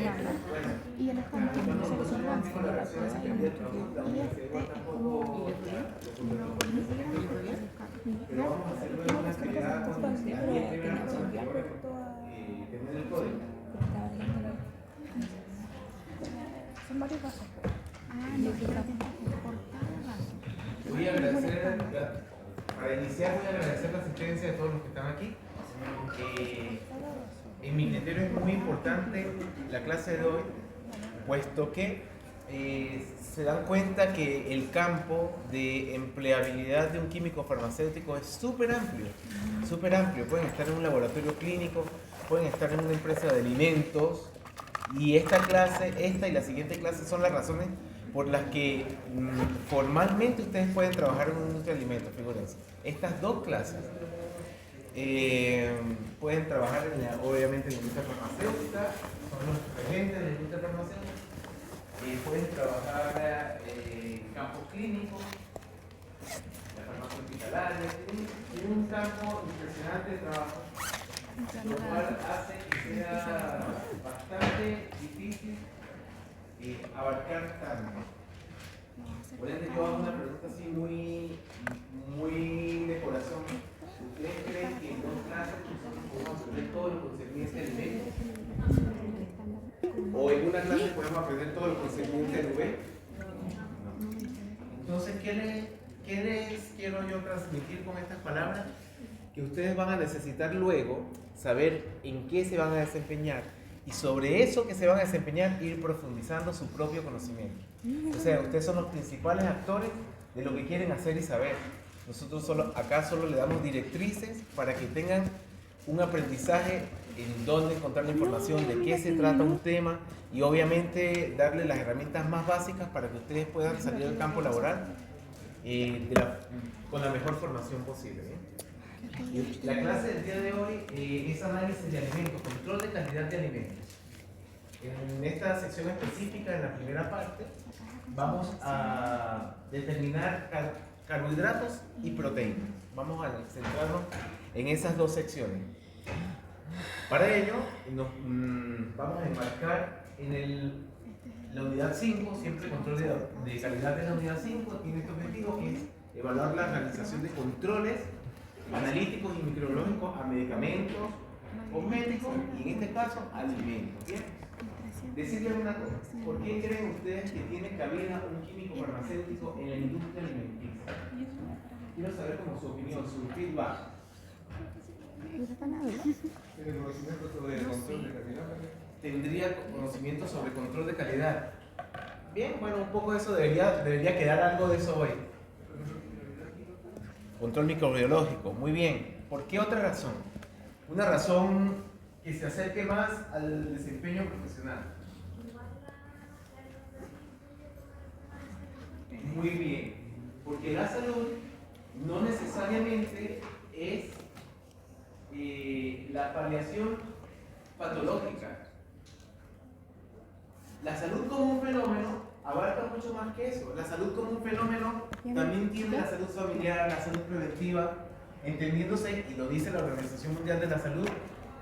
Bueno, y el estándar de selección de la prueba y este es como pero vamos a hacerlo en una actividad con tener el código. son varios pasos. Voy a agradecer, para iniciar voy a agradecer la asistencia de todos los que están aquí. En mi criterio es muy importante la clase de hoy, puesto que se dan cuenta que el campo de empleabilidad de un químico farmacéutico es súper amplio, súper amplio. Pueden estar en un laboratorio clínico, pueden estar en una empresa de alimentos, y esta clase, esta y la siguiente clase son las razones por las que formalmente ustedes pueden trabajar en una industria de alimentos, figúrense. Estas dos clases pueden trabajar obviamente en la industria farmacéutica, son los referentes de la industria farmacéutica, pueden trabajar en campos clínicos, la farmacia hospitalaria, tienen un campo impresionante de trabajo, lo cual hace que sea bastante difícil abarcar tanto. Por ende, yo hago una pregunta así muy de corazón. ¿Ustedes creen que en dos clases nosotros podemos aprender todo lo concerniente al nivel? ¿O en una clase podemos aprender todo lo concerniente al nivel? Entonces, ¿qué les quiero yo transmitir con estas palabras? Que ustedes van a necesitar luego saber en qué se van a desempeñar y sobre eso que se van a desempeñar ir profundizando su propio conocimiento. O sea, ustedes son los principales actores de lo que quieren hacer y saber. Nosotros acá solo le damos directrices para que tengan un aprendizaje en dónde encontrar la información, de qué se trata un tema y obviamente darle las herramientas más básicas para que ustedes puedan salir al campo laboral con la mejor formación posible. La clase del día de hoy es análisis de alimentos, control de calidad de alimentos. En esta sección específica, en la primera parte, vamos a determinar carbohidratos y proteínas. Vamos a centrarnos en esas dos secciones. Para ello, vamos a enmarcar en la unidad 5, siempre control de calidad de la unidad 5, tiene este objetivo que es evaluar la realización de controles analíticos y microbiológicos a medicamentos, cosméticos y en este caso alimentos. ¿Bien? Decirles una cosa, ¿por qué creen ustedes que tiene cabida un químico farmacéutico en la industria alimenticia? Quiero saber como su opinión, su feedback. ¿Tiene conocimiento sobre control de calidad? ¿Tendría conocimiento sobre control de calidad? Bien, bueno, un poco de eso debería quedar algo de eso hoy. Control microbiológico, muy bien. ¿Por qué otra razón? Una razón que se acerque más al desempeño profesional. Muy bien, porque la salud no necesariamente es la paliación patológica. La salud como un fenómeno abarca mucho más que eso. La salud como un fenómeno también tiene la salud familiar, la salud preventiva, entendiéndose, y lo dice la Organización Mundial de la Salud,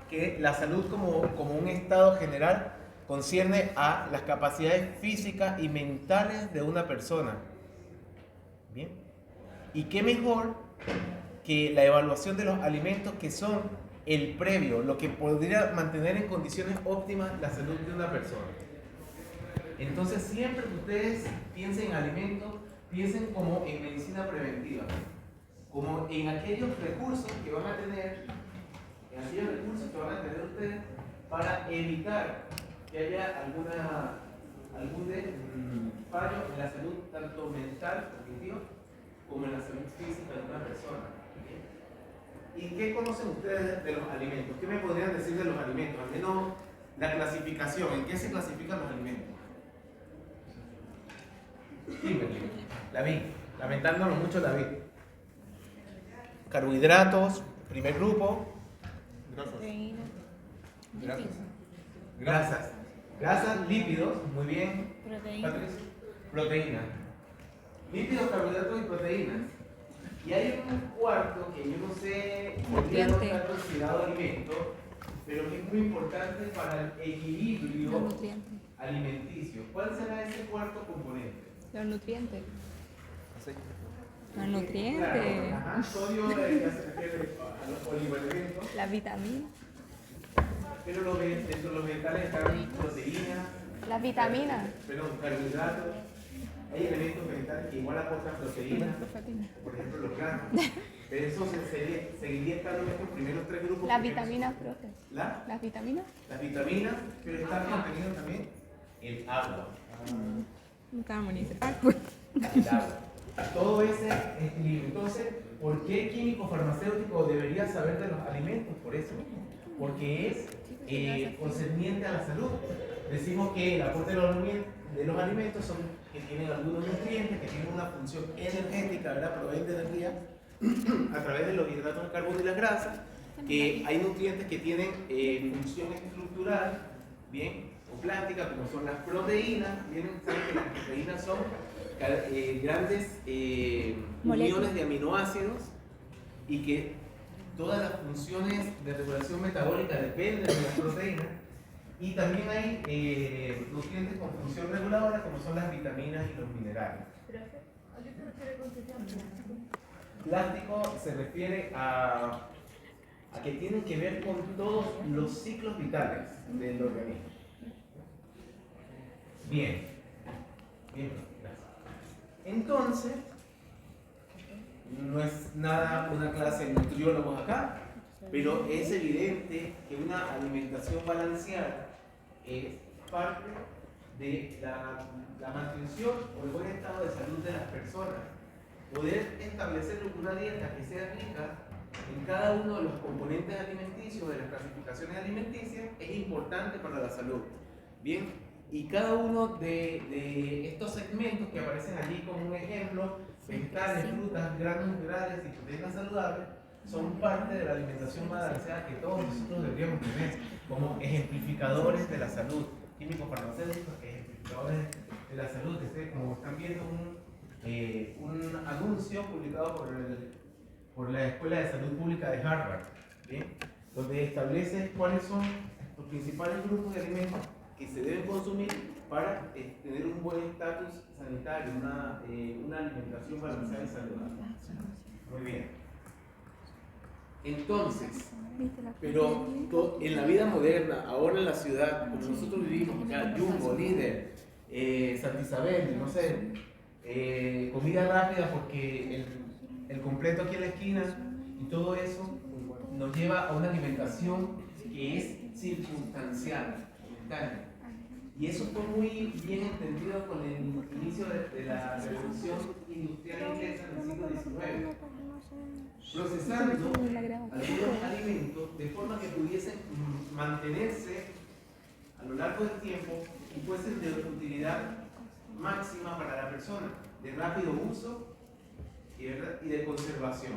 que la salud como un estado general concierne a las capacidades físicas y mentales de una persona. ¿Bien? ¿Y qué mejor que la evaluación de los alimentos que son el previo, lo que podría mantener en condiciones óptimas la salud de una persona? Entonces, siempre que ustedes piensen en alimentos, piensen como en medicina preventiva, como en aquellos recursos que van a tener, ustedes para evitar que haya algún fallo en la salud tanto mental, cognitiva, como en la salud física de una persona. ¿Y qué conocen ustedes de los alimentos? ¿Qué me podrían decir de los alimentos? Al menos la clasificación, ¿en qué se clasifican los alimentos? Kimberly, la vi, lamentándolo mucho la vi. Carbohidratos, primer grupo. Grasas, lípidos, muy bien. Proteínas. Lípidos, carbohidratos y proteínas. Y hay un cuarto que yo no sé por qué no está considerado alimento, pero que es muy importante para el equilibrio Los nutrientes. alimenticio. ¿Cuál será ese cuarto componente? Los nutrientes. Los Claro, nutrientes. ajá, sodio ya se refiere a los polivalentes, Las vitaminas. pero dentro de los vegetales están proteínas, Las vitaminas. perdón, carbohidratos. Hay elementos vegetales que igual aportan proteínas, por ejemplo los granos. Pero eso seguiría estando en estos primeros tres grupos. Las que vitaminas, profe. tenemos. Las vitaminas. Las vitaminas, pero está contenido también el agua. No estábamos ni cerca. El agua. Todo ese equilibrio. Entonces, ¿por qué el químico farmacéutico debería saber de los alimentos? Por eso mismo. Porque es concerniente a la salud. Decimos que el aporte de los alimentos son que tienen algunos nutrientes, que tienen una función energética, ¿verdad? Proveen de energía a través de los hidratos de carbono y las grasas. Hay nutrientes que tienen función estructural, bien, o plástica, como son las proteínas. Saben que las proteínas son grandes uniones de aminoácidos y que todas las funciones de regulación metabólica dependen de las proteínas. Y también hay nutrientes con función reguladora, como son las vitaminas y los minerales. ¿A qué se refiere con Plástico se refiere a que tienen que ver con todos los ciclos vitales del organismo. Bien, gracias. Entonces, no es nada una clase de nutriólogos acá, pero es evidente que una alimentación balanceada es parte de la mantención o el buen estado de salud de las personas. Poder establecer una dieta que sea rica en cada uno de los componentes alimenticios de las clasificaciones alimenticias es importante para la salud. Bien, y cada uno de estos segmentos que aparecen allí como un ejemplo, vegetales, frutas, granos integrales y proteínas saludables, son parte de la alimentación balanceada que todos nosotros deberíamos tener como ejemplificadores de la salud. Químicos farmacéuticos, ejemplificadores de la salud. Como están viendo un anuncio publicado por la Escuela de Salud Pública de Harvard, ¿bien? Donde establece cuáles son los principales grupos de alimentos que se deben consumir para tener un buen estatus sanitario, una alimentación balanceada y saludable. Muy bien. Entonces, pero en la vida moderna, ahora en la ciudad, como nosotros vivimos, acá, Jumbo, Líder, Santa Isabel, no sé, comida rápida porque el completo aquí en la esquina y todo eso nos lleva a una alimentación que es circunstancial, momentánea. Y eso fue muy bien entendido con el inicio de la revolución industrial inglesa en el siglo XIX. Procesando algunos alimentos de forma que pudiesen mantenerse a lo largo del tiempo y fuesen de utilidad máxima para la persona, de rápido uso y de conservación.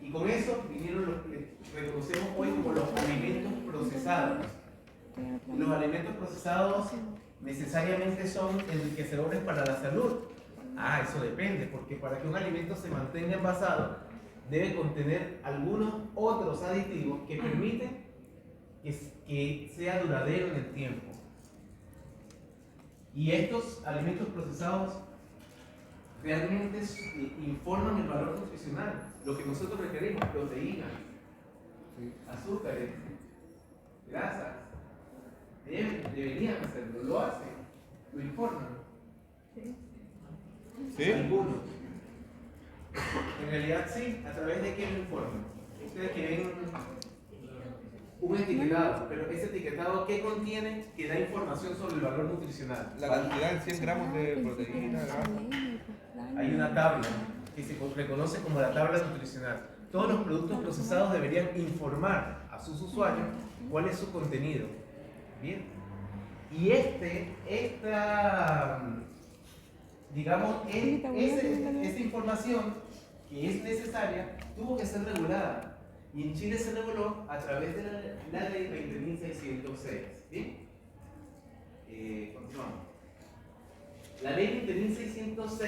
Y con eso vinieron los que reconocemos hoy como los alimentos procesados. Los alimentos procesados necesariamente son enriquecedores para la salud. Eso depende, porque para que un alimento se mantenga envasado debe contener algunos otros aditivos que permiten que sea duradero en el tiempo. Y estos alimentos procesados realmente informan el valor nutricional, lo que nosotros requerimos: proteínas, azúcares, grasas. Deberían hacerlo, lo hacen, lo informan. ¿Sí? Algunos. En realidad sí, ¿a través de qué lo informan? Ustedes que ven un etiquetado, pero ese etiquetado, ¿qué contiene? Que da información sobre el valor nutricional. La cantidad en 100 gramos de proteína, Hay una tabla que se reconoce como la tabla nutricional. Todos los productos procesados deberían informar a sus usuarios cuál es su contenido. Bien. Y esa información que es necesaria tuvo que ser regulada. Y en Chile se reguló a través de la ley 20.606. ¿Bien? Continuamos. La ley 20.606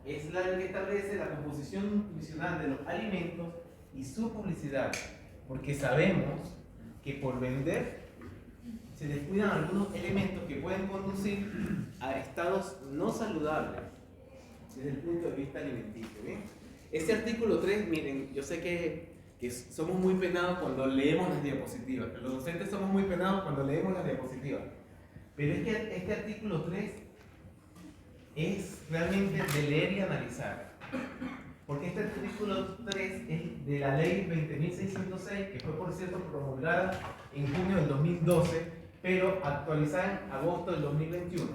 es la ley que establece la composición nutricional de los alimentos y su publicidad. Porque sabemos que por vender se descuidan algunos elementos que pueden conducir a estados no saludables desde el punto de vista alimenticio. ¿Bien? Este artículo 3, miren, yo sé que somos muy penados cuando leemos las diapositivas, los docentes somos muy penados cuando leemos las diapositivas, pero es que este artículo 3 es realmente de leer y analizar, porque este artículo 3 es de la ley 20.606, que fue por cierto promulgada en junio del 2012, pero actualizada en agosto del 2021.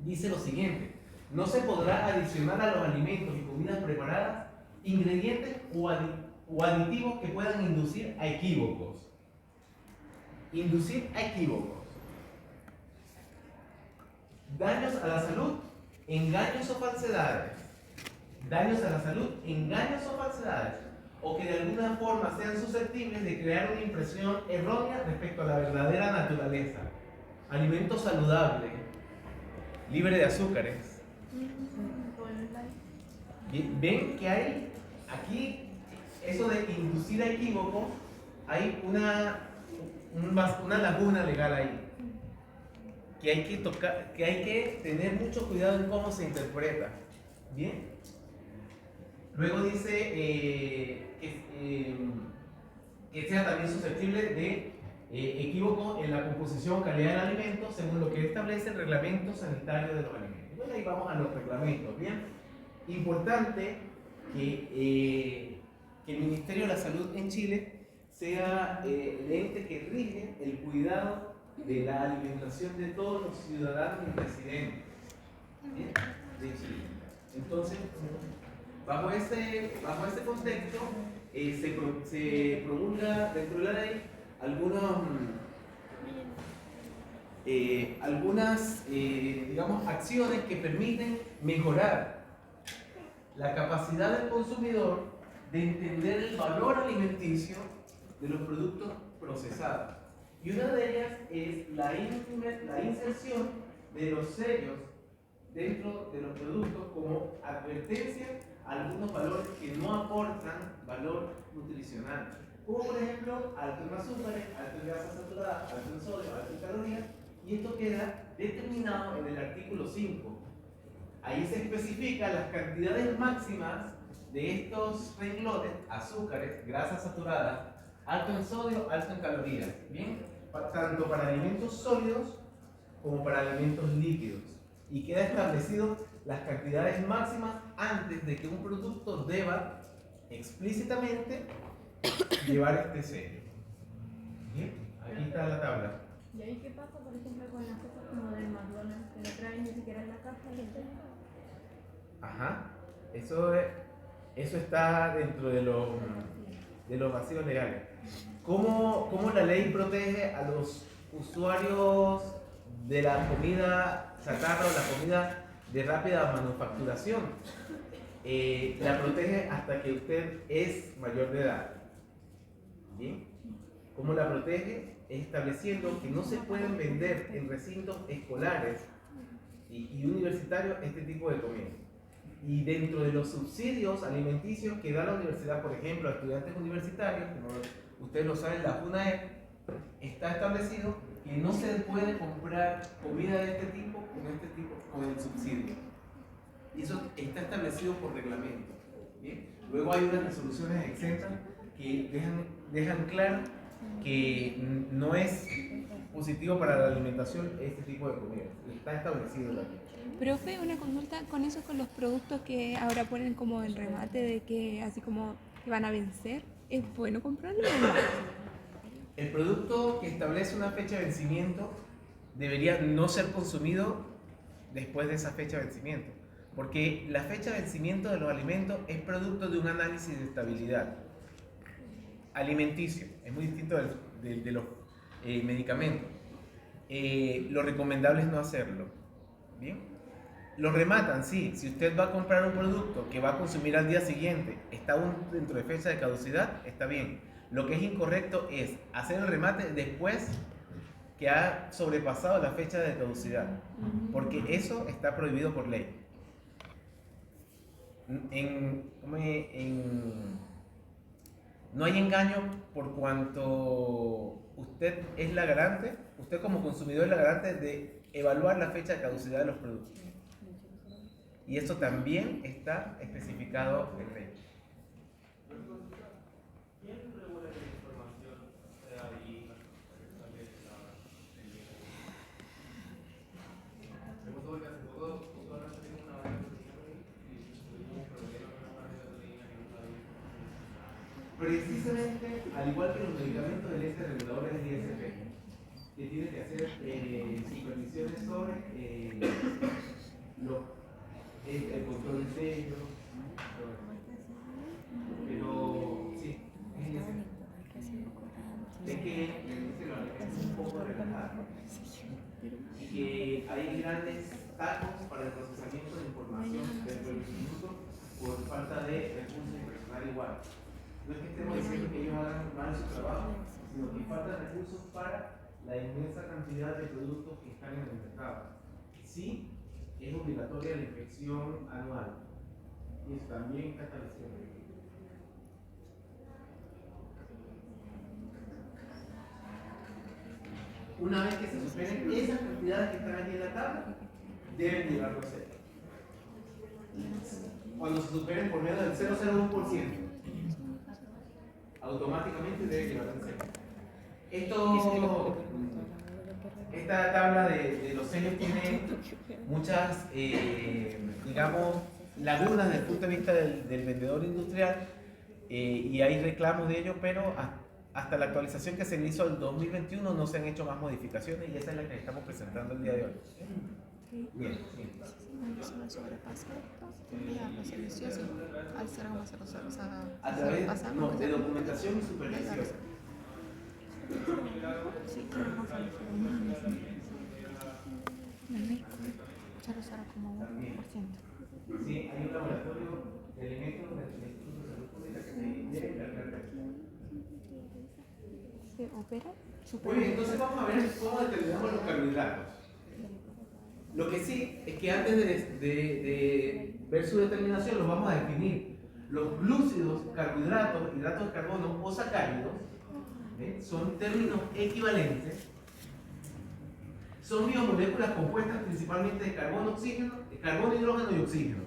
Dice lo siguiente: no se podrá adicionar a los alimentos y comidas preparadas ingredientes o aditivos que puedan inducir a equívocos. Inducir a equívocos. Daños a la salud, engaños o falsedades. Daños a la salud, engaños o falsedades. O que de alguna forma sean susceptibles de crear una impresión errónea respecto a la verdadera naturaleza. Alimento saludable, libre de azúcares. Ven que hay aquí eso de inducir a equívoco, hay una laguna legal ahí que hay que tocar, que hay que tener mucho cuidado en cómo se interpreta. Bien, luego dice que sea también susceptible de equívoco en la composición, calidad del alimento, según lo que establece el reglamento sanitario de los alimentos. Bueno, ahí vamos a los reglamentos. Bien, importante que el Ministerio de la Salud en Chile sea el ente que rige el cuidado de la alimentación de todos los ciudadanos y residentes, ¿bien?, de Chile. Entonces, bajo este contexto, se promulga dentro de la ley algunas digamos, acciones que permiten mejorar la capacidad del consumidor de entender el valor alimenticio de los productos procesados. Y una de ellas es la inserción de los sellos dentro de los productos como advertencia a algunos valores que no aportan valor nutricional, como por ejemplo alto en azúcares, alto en grasas saturadas, alto en sodio, alto en calorías, y esto queda determinado en el artículo 5. Ahí se especifican las cantidades máximas de estos renglones: azúcares, grasas saturadas, alto en sodio, alto en calorías, ¿bien? Tanto para alimentos sólidos como para alimentos líquidos. Y queda establecido las cantidades máximas antes de que un producto deba explícitamente llevar este sello. ¿Bien? Aquí está la tabla. ¿Y ahí qué pasa, por ejemplo, con las cosas como del McDonald's, que no traen ni siquiera en la caja? Ajá. Eso está dentro de los vacíos legales. ¿Cómo la ley protege a los usuarios de la comida chatarra o la comida de rápida manufacturación? La protege hasta que usted es mayor de edad. ¿Bien? ¿Cómo la protege? Estableciendo que no se pueden vender en recintos escolares y universitarios este tipo de comida. Y dentro de los subsidios alimenticios que da la universidad, por ejemplo, a estudiantes universitarios, como ustedes lo saben, la FUNAEP, está establecido que no se puede comprar comida de este tipo con el subsidio. Y eso está establecido por reglamento. ¿Bien? Luego hay unas resoluciones exentas que dejan claro que no es positivo para la alimentación este tipo de comida. Está establecido también. Profe, una consulta con eso, con los productos que ahora ponen como en remate de que así como que van a vencer, ¿es bueno comprarlo o no? El producto que establece una fecha de vencimiento debería no ser consumido después de esa fecha de vencimiento, porque la fecha de vencimiento de los alimentos es producto de un análisis de estabilidad alimenticio, es muy distinto de los medicamentos. Lo recomendable es no hacerlo. ¿Bien? Lo rematan, sí. Si usted va a comprar un producto que va a consumir al día siguiente, está aún dentro de fecha de caducidad, está bien. Lo que es incorrecto es hacer el remate después que ha sobrepasado la fecha de caducidad, porque eso está prohibido por ley. No hay engaño por cuanto usted es la garante, usted como consumidor es la garante de evaluar la fecha de caducidad de los productos. Y eso también está especificado en ley. Precisamente, al igual que los medicamentos, el ente regulador es el ISP, que tiene que hacer supervisiones sobre el control de sello. Pero sí, es el ISP. Es que es un poco relajado y que hay grandes tacos para el procesamiento de información dentro del instituto por falta de recursos y personal igual. No es que estemos diciendo que ellos hagan mal su trabajo, sino que faltan recursos para la inmensa cantidad de productos que están en el mercado. Sí, es obligatoria la inspección anual y eso también está establecido. Una vez que se superen esas cantidades que están aquí en la tabla, deben llevarlo a cero. Cuando se superen por menos del 0,01%, automáticamente debe llevarlo a cero. Esta tabla de los sellos tiene muchas, digamos, lagunas desde el punto de vista del vendedor industrial y hay reclamos de ello, pero hasta la actualización que se le hizo en 2021 no se han hecho más modificaciones y esa es la que estamos presentando el día de hoy. Bien, sí. Se sobrepasa esto, enviarlo silencioso al 0,00. O sea, A través de documentación y supervisión. Sí, queremos También. 0,01%. Sí, hay un laboratorio de elementos del Instituto de Salud Pública que se debe cargar. ¿Se opera? Muy bien, entonces vamos a ver cómo determinamos los carbohidratos. Lo que sí es que antes de ver su determinación, los vamos a definir. Los glúcidos, carbohidratos, hidratos de carbono o sacáridos son términos equivalentes. Son biomoléculas compuestas principalmente de carbono, oxígeno, carbono, hidrógeno y oxígeno.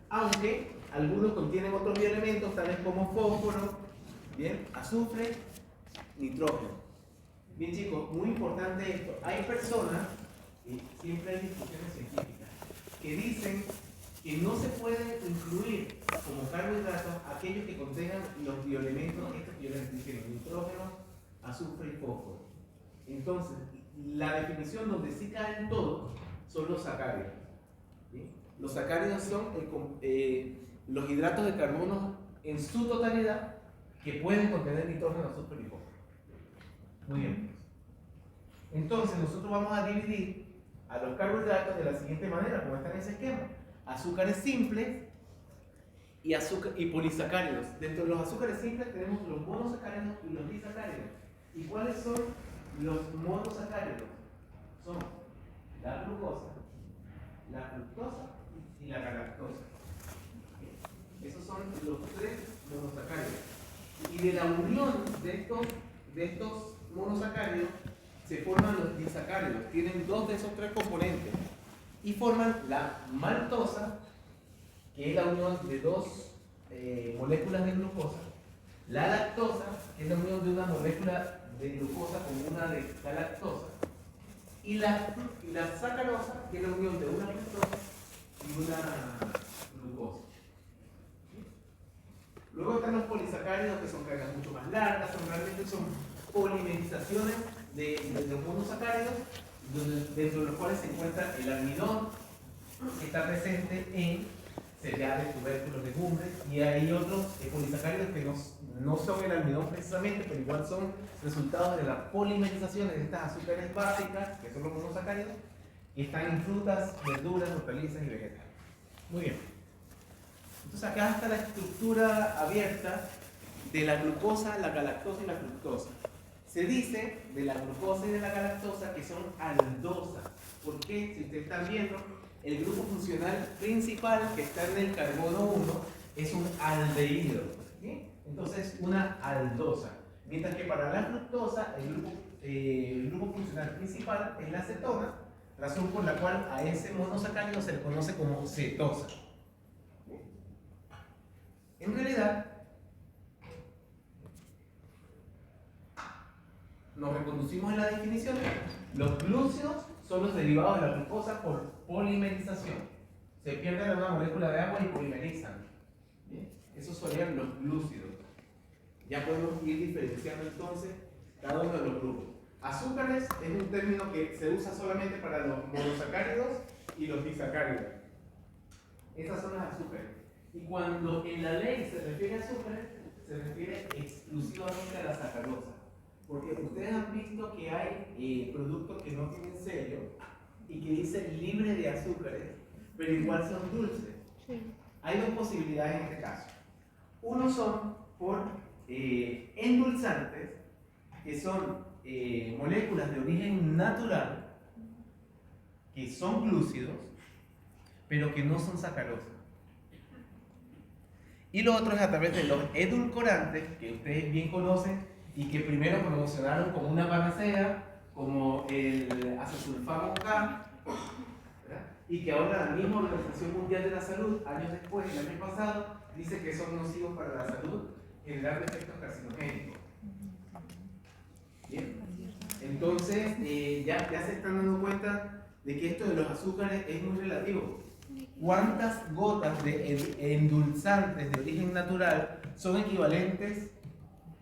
Aunque algunos contienen otros bioelementos, tales como fósforo, bien, azufre, nitrógeno. Bien chicos, muy importante esto. Hay personas, y siempre hay discusiones científicas, que dicen que no se pueden incluir como carbohidratos aquellos que contengan los bioelementos, estos que yo les dije, nitrógeno, azufre y fósforo. Entonces, la definición donde sí caen todos son los sacáridos. ¿Sí? Los sacáridos son los hidratos de carbono en su totalidad que pueden contener nitrógeno, azufre y fósforo. Muy bien. Entonces, nosotros vamos a dividir a los carbohidratos de la siguiente manera, como está en ese esquema: azúcares simples y polisacáridos. Dentro de los azúcares simples tenemos los monosacáridos y los disacáridos. ¿Y cuáles son los monosacáridos? Son la glucosa, la fructosa y la galactosa. Esos son los tres monosacáridos. Y de la unión de estos monosacáridos se forman los disacáridos. Tienen dos de esos tres componentes y forman la maltosa, que es la unión de dos moléculas de glucosa, la lactosa, que es la unión de una molécula de glucosa con una de galactosa, y la sacarosa, que es la unión de una fructosa y una glucosa. Luego están los polisacáridos, que son cargas mucho más largas, realmente son polimerizaciones de los monosacáridos, dentro de los cuales se encuentra el almidón, que está presente en cereales, tubérculos, legumbres, y hay otros polisacáridos que no son el almidón precisamente, pero igual son resultados de las polimerizaciones de estas azúcares básicas, que son los monosacáridos, y están en frutas, verduras, hortalizas y vegetales. Muy bien. Entonces acá está la estructura abierta de la glucosa, la galactosa y la fructosa. Se dice de la glucosa y de la galactosa que son aldosas. ¿Por qué? Si ustedes están viendo, el grupo funcional principal que está en el carbono 1 es un aldehído. ¿Sí? Entonces, una aldosa. Mientras que para la fructosa, el grupo grupo funcional principal es la cetona, razón por la cual a ese monosacárido se le conoce como cetosa. En realidad, nos reconducimos en la definición. Los glúcidos son los derivados de la glucosa por polimerización. Se pierden en una molécula de agua y polimerizan. ¿Bien? Esos serían los glúcidos. Ya podemos ir diferenciando entonces cada uno de los grupos. Azúcares es un término que se usa solamente para los monosacáridos y los disacáridos. Esas son las azúcares. Y cuando en la ley se refiere a azúcares, se refiere exclusivamente a la sacarosa. Porque ustedes han visto que hay productos que no tienen sello y que dicen libre de azúcares, pero igual son dulces. Sí. Hay dos posibilidades en este caso. Uno son por endulzantes, que son moléculas de origen natural, que son glúcidos, pero que no son sacarosas. Y lo otro es a través de los edulcorantes, que ustedes bien conocen y que primero promocionaron como una panacea, como el acesulfamo K, ¿verdad? Y que ahora la misma Organización Mundial de la Salud, años después, el año pasado, dice que son nocivos para la salud, generar efectos carcinogénicos. Bien, entonces ya se están dando cuenta de que esto de los azúcares es muy relativo. ¿Cuántas gotas de endulzantes de origen natural son equivalentes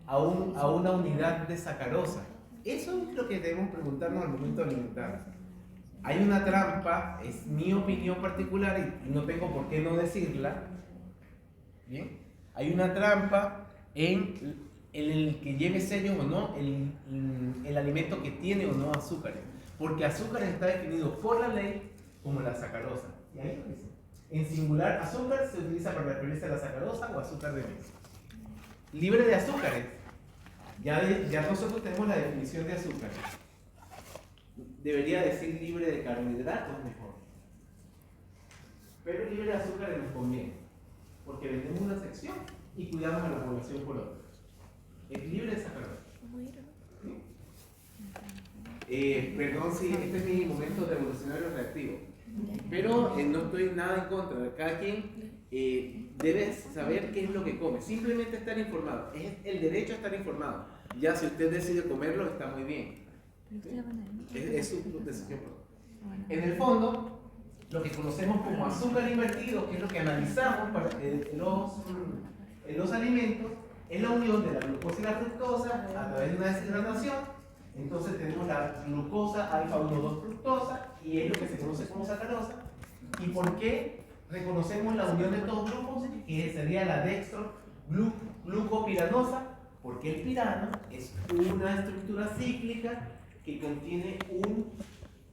a una unidad de sacarosa? Eso es lo que debemos preguntarnos al momento de alimentar. Hay una trampa, es mi opinión particular y no tengo por qué no decirla. ¿Bien? Hay una trampa en el que lleve sello o no el alimento que tiene o no azúcares. Porque azúcares está definido por la ley como la sacarosa. Y ahí lo dice. En singular, azúcar se utiliza para referirse a la sacarosa o azúcar de mesa. Libre de azúcares. Ya nosotros tenemos la definición de azúcar. Debería decir libre de carbohidratos mejor. Pero libre de azúcares nos conviene. Porque vendemos una sección y cuidamos a la población por otra. Es libre de sacarosa. Perdón si este es mi momento revolucionario reactivo. Pero no estoy nada en contra. Cada quien debe saber qué es lo que come. Simplemente estar informado. Es el derecho a estar informado. Ya si usted decide comerlo, está muy bien. Es su decisión. En el fondo, lo que conocemos como azúcar invertido, que es lo que analizamos para los alimentos, es la unión de la glucosa y la fructosa a través de una deshidratación. Entonces tenemos la glucosa alfa 1,2 fructosa y es lo que se conoce como sacarosa. ¿Y por qué reconocemos la unión de estos grupos? Que sería la dextroglucopiranosa, porque el pirano es una estructura cíclica que contiene un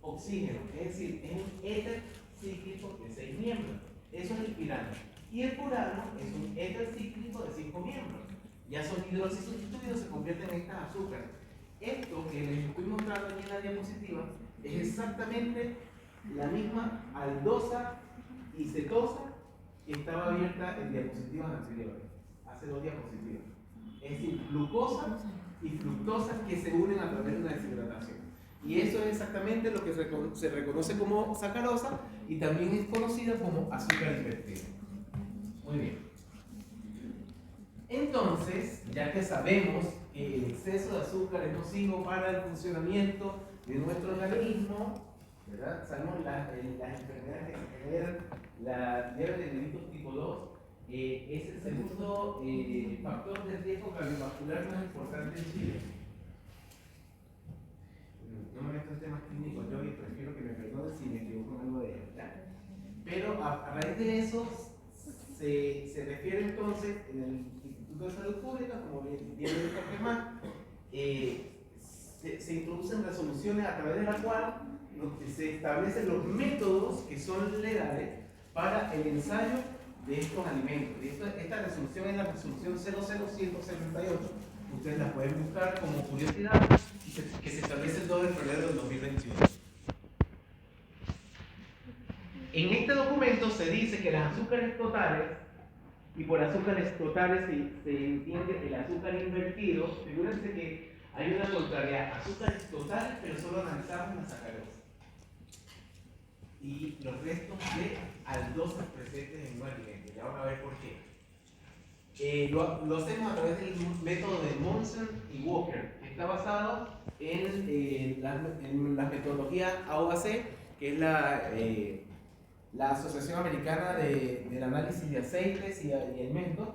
oxígeno, es decir, es un éter cíclico de 6 miembros. Eso es el pirano. Y el purano es un éter cíclico de 5 miembros. Ya son hidrosis sustituidos, se convierten en estas azúcares. Esto que les estoy mostrando aquí en la diapositiva es exactamente la misma aldosa y cetosa que estaba abierta en diapositivas anteriores, hace 2 diapositivas. Es decir, glucosa y fructosa que se unen a través de una deshidratación. Y eso es exactamente lo que se reconoce como sacarosa y también es conocida como azúcar invertido. Muy bien. Entonces, ya que sabemos que el exceso de azúcar es nocivo para el funcionamiento de nuestro organismo, ¿verdad? Sabemos las enfermedades que se generan, la diabetes mellitus tipo 2 es el segundo factor de riesgo cardiovascular más importante en Chile. No me meto en temas clínicos yo y prefiero que me perdonen si me equivoco en algo de ellos, ¿verdad? Pero a raíz de eso se refiere entonces en el Instituto de Salud Pública, como bien dijo Germán, se introducen resoluciones a través de la cual se establecen los métodos que son legales para el ensayo de estos alimentos. Esta resolución es la resolución 00178. Ustedes la pueden buscar como curiosidad, que se establece el 2 de febrero del 2021. En este documento se dice que las azúcares totales, y por azúcares totales se entiende el azúcar invertido. Figúrense que Hay una contrariedad, azúcares totales, pero solo analizamos la sacarosa. Y los restos de aldosas presentes en un alimento. Ya van a ver por qué. Lo hacemos a través del método de Monson y Walker, que está basado en la metodología AOAC, que es la Asociación Americana del Análisis de Aceites y Alimentos.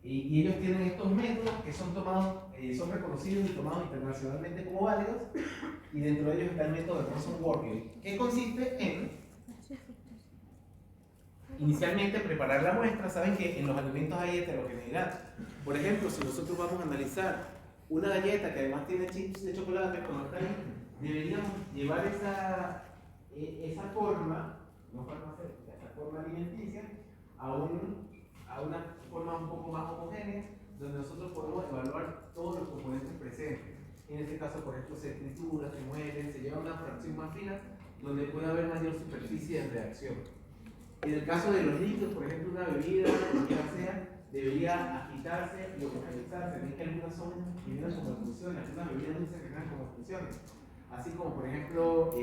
Y ellos tienen estos métodos que son tomados, son reconocidos y tomados internacionalmente como válidos, y dentro de ellos está el método de Monson Walker, que consiste en inicialmente preparar la muestra. Saben que en los alimentos hay heterogeneidad. Por ejemplo, si nosotros vamos a analizar una galleta que además tiene chips de chocolate, como está ahí, deberíamos llevar esa forma, no farmacéutica, esa forma alimenticia, a una forma un poco más homogénea, donde nosotros podemos evaluar todos los componentes presentes. En este caso, por ejemplo, se tritura, se muele, se lleva una fracción más fina, donde puede haber mayor superficie de reacción. En el caso de los líquidos, por ejemplo, una bebida, cualquiera sea, debería agitarse y homogeneizarse. Ven que algunas son que vienen como expulsiones, algunas bebidas dulces que vienen como expulsiones. Así como, por ejemplo,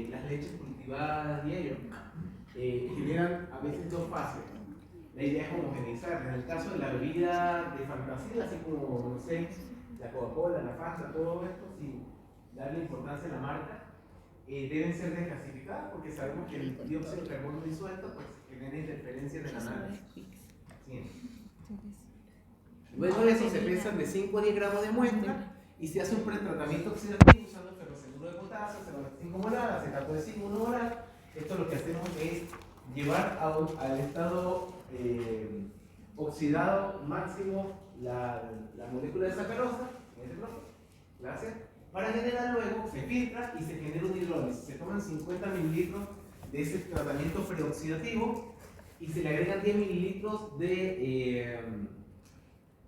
las leches cultivadas y ellos generan a veces dos fases. La idea es homogeneizar. En el caso de la bebida de fantasía, así como, no sé, la Coca-Cola, la Fanta, todo esto, sin darle importancia a la marca, deben ser desclasificadas porque sabemos que el dióxido de carbono disuelto pues, genera interferencias del análisis. Luego de eso se pesan de 5 a 10 gramos de muestra y se hace un pretratamiento oxidativo usando ferroceniuro de potasio, 0,25 molar, acetato de zinc 1 molar. Esto lo que hacemos es llevar al estado oxidado máximo la molécula de sacarosa, en este proceso, gracias, para generar luego, se filtra y se genera un hidrólisis. Se toman 50 mililitros de ese tratamiento preoxidativo y se le agregan 10 mililitros de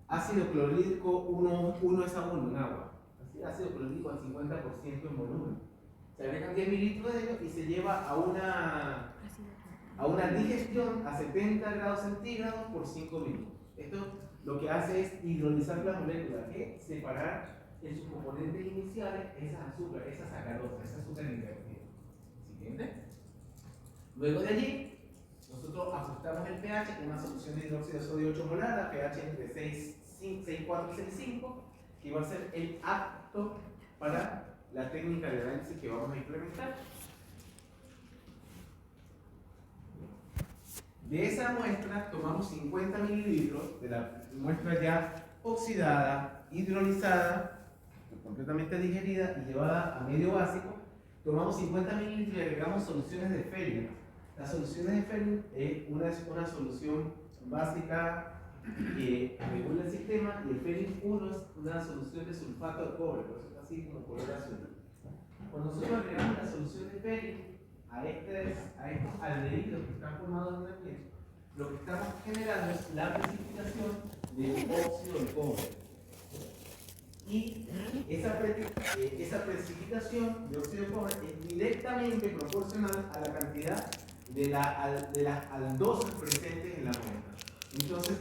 ácido clorhídrico 1 es a 1 en agua. Así, ácido clorhídrico al 50% en volumen. Se agregan 10 mililitros de ello y se lleva a una digestión a 70 grados centígrados por 5 minutos. Esto lo que hace es hidrolizar la molécula, que separar en sus componentes iniciales esas azúcares, esa sacarosa, ese azúcar invertido. Siguiente. Luego de allí, nosotros ajustamos el pH con una solución de hidróxido de sodio 8 molar a pH entre 6,4 y 6,5, que va a ser el apto para la técnica de análisis que vamos a implementar. De esa muestra tomamos 50 mililitros de la muestra ya oxidada, hidrolizada, completamente digerida y llevada a medio básico. Tomamos 50 mililitros y agregamos soluciones de Ferrin. Las soluciones de Ferrin es una solución básica que regula el sistema, y el Ferrin 1 es una solución de sulfato de cobre, por eso está así como color azul. Cuando nosotros agregamos la solución de Ferrin a estos aldehídos que están formados en una piel, lo que estamos generando es la precipitación de óxido de cobre. Y esa precipitación de óxido de cobre es directamente proporcional a la cantidad de las aldosas presentes en la muestra. Entonces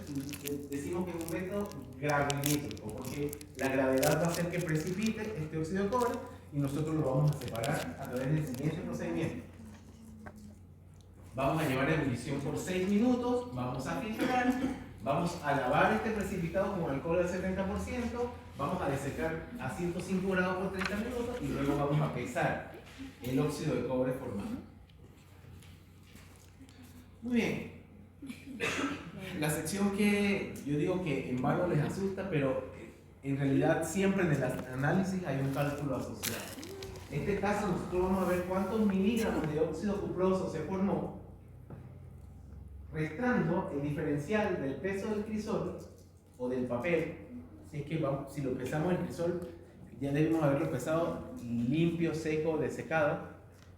decimos que es un método gravimétrico, porque la gravedad va a hacer que precipite este óxido de cobre y nosotros lo vamos a separar a través del siguiente procedimiento. Vamos a llevar a ebullición por 6 minutos, vamos a filtrar, vamos a lavar este precipitado con alcohol al 70%, vamos a desecar a 105 grados por 30 minutos y luego vamos a pesar el óxido de cobre formado. Muy bien. La sección que yo digo que en vano les asusta, pero en realidad siempre en el análisis hay un cálculo asociado. En este caso nosotros vamos a ver cuántos miligramos de óxido cuproso se formó, restando el diferencial del peso del crisol o del papel. Si lo pesamos el crisol, ya debemos haberlo pesado limpio, seco, desecado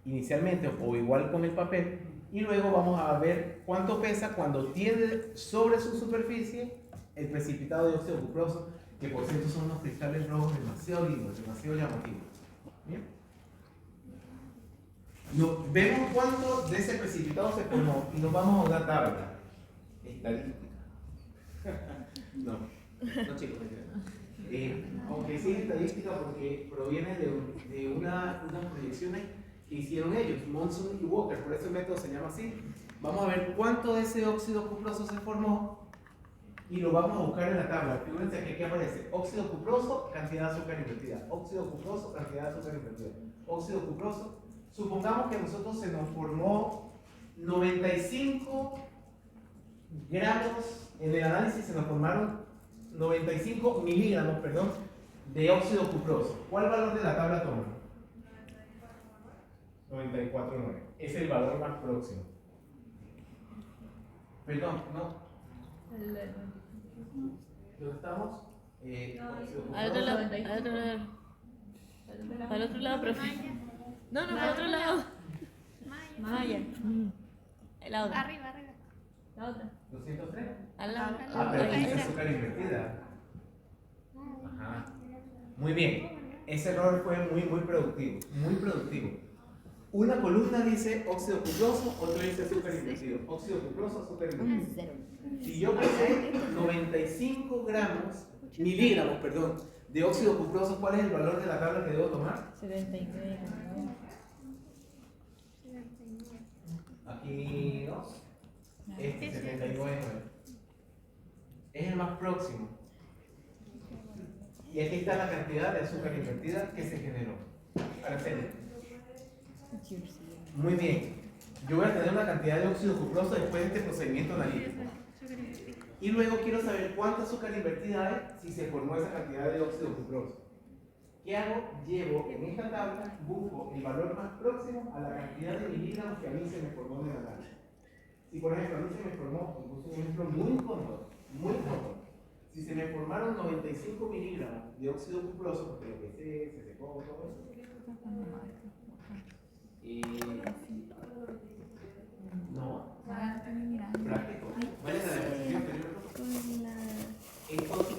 inicialmente, o igual con el papel, y luego vamos a ver cuánto pesa cuando tiene sobre su superficie el precipitado de óxido cuproso, que por cierto son unos cristales rojos demasiado lindos, demasiado llamativos. ¿Bien? Vemos cuánto de ese precipitado se formó y nos vamos a una tabla estadística. No chicos, aunque sí es estadística porque proviene de unas proyecciones que hicieron ellos, Monson y Walker, por eso el método se llama así. Vamos a ver cuánto de ese óxido cuproso se formó y lo vamos a buscar en la tabla. Fíjense que aquí aparece óxido cuproso, cantidad de azúcar invertida, óxido cuproso, cantidad de azúcar invertida, óxido cuproso. Supongamos que a nosotros se nos formó 95 gramos, en el análisis se nos formaron 95 miligramos, perdón, de óxido cuproso. ¿Cuál valor de la tabla toma? 94,9. Es el valor más próximo. Perdón, no. ¿Dónde estamos? Óxido Al otro lado, cuproso. al otro lado. Al otro lado, profe. No, al otro lado. Más allá. La otra. Arriba. La otra. 203. Al lado. Ah, pero aquí Ahí dice está. azúcar invertida. Ajá. Muy bien. Ese error fue muy productivo. Muy productivo. Una columna dice óxido cuproso, otra dice azúcar invertido. Óxido cuproso, azúcar invertido. Si yo pesé 95 miligramos, de óxido cuproso, ¿cuál es el valor de la tabla que debo tomar? 79. Aquí no. Este 79,9. Es el más próximo. Y aquí está la cantidad de azúcar invertida que se generó. Araceli. Muy bien. Yo voy a tener una cantidad de óxido cuproso después de este procedimiento analítico. Y luego quiero saber cuánta azúcar invertida hay si se formó esa cantidad de óxido cuproso. ¿Qué hago? Llevo en esta tabla, busco el valor más próximo a la cantidad de miligramos que a mí se me formó en el análisis. Si por ejemplo a mí se me formó, puse un ejemplo muy cómodo. Si se me formaron 95 miligramos de óxido cuproso, porque lo que se secó, todo eso. No, práctico. Vayan a la definición anterior. Estos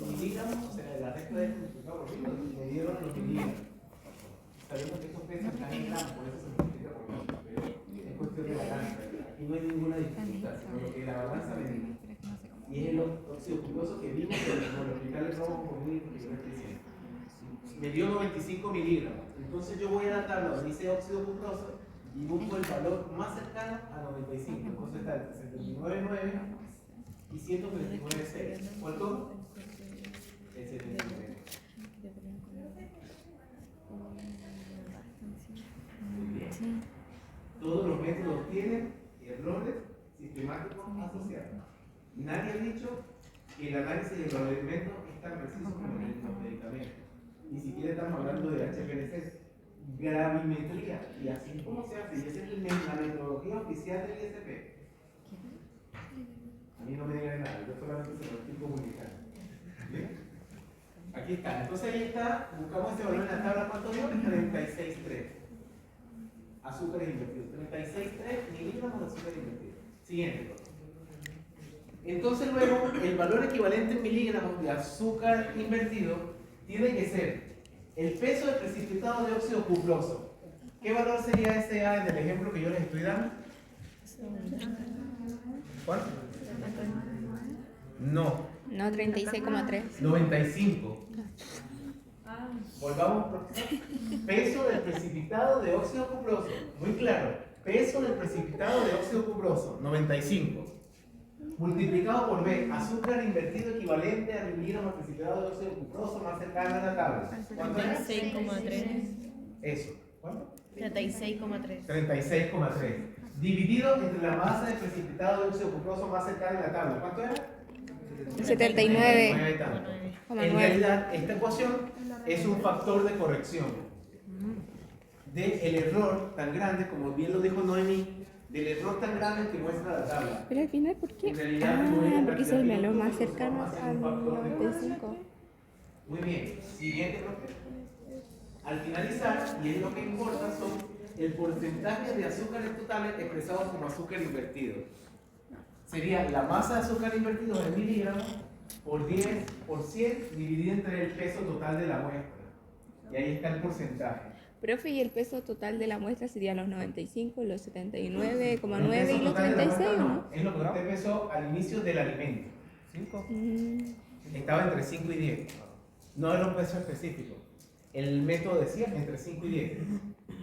miligramos, o sea, la recta de multiplicado por mil, me dieron los miligramos. Sabemos que estos pesos están en gramos, por eso se multiplica por mil, pero es cuestión de balanza. Aquí no hay ninguna dificultad, sino lo que la balanza me dice. Y es el óxido cuproso que vimos por multiplicar el robo por mil, porque yo no estoy diciendo. Me dio 95 miligramos. Entonces yo voy a la tabla donde dice óxido cuproso y busco el valor más cercano a 95. Entonces está el 69,9 y 139,6. ¿Cuál tomo? El 79. Muy bien. Todos los métodos tienen errores sistemáticos asociados. Nadie ha dicho que el análisis de los elementos es tan preciso como el de los medicamentos. Ni siquiera estamos hablando de HPLC. Gravimetría, y así como se hace, y esa es la metodología oficial del ISP. A mí no me digan nada, yo solamente se lo estoy comunicando. ¿Bien? Aquí está, entonces ahí está, buscamos este valor en la tabla, ¿cuánto dio? 36,3. Azúcares invertidos, 36,3 miligramos de azúcar invertido. Siguiente. Entonces luego, el valor equivalente en miligramos de azúcar invertido tiene que ser el peso del precipitado de óxido cuproso. ¿Qué valor sería ese A en el ejemplo que yo les estoy dando? ¿Cuál? No. No, 36,3. 95. Volvamos por peso del precipitado de óxido cuproso. Muy claro. Peso del precipitado de óxido cuproso. 95. Multiplicado por B, azúcar invertido equivalente a miligramos precipitado de óxido cuproso más cercano a la tabla. ¿Cuánto es? 36,3. Eso. ¿Cuánto? 36,3. 36,3. Dividido entre la masa de precipitado de óxido cuproso más cercana a la tabla. ¿Cuánto era? 79,9. En realidad, esta ecuación es un factor de corrección del error tan grande, como bien lo dijo Noemí, del error tan grande que muestra la tabla. Pero al final, ¿por qué? En realidad, no es la Porque es el cantidad de valor más puntos, cercano más al un factor de 95. Muy bien, siguiente profe. Al finalizar, y es lo que importa, son el porcentaje de azúcares totales expresados como azúcar invertido. Sería la masa de azúcar invertido en miligramos por 10 por 100 dividido entre el peso total de la muestra. Y ahí está el porcentaje. Profe, y el peso total de la muestra sería los 95, los 79,9 El peso y los total de la 36, muestra ¿no? es lo que usted pesó al inicio del alimento. 5. Estaba entre 5 y 10. No era un peso específico. El método decía entre 5 y 10.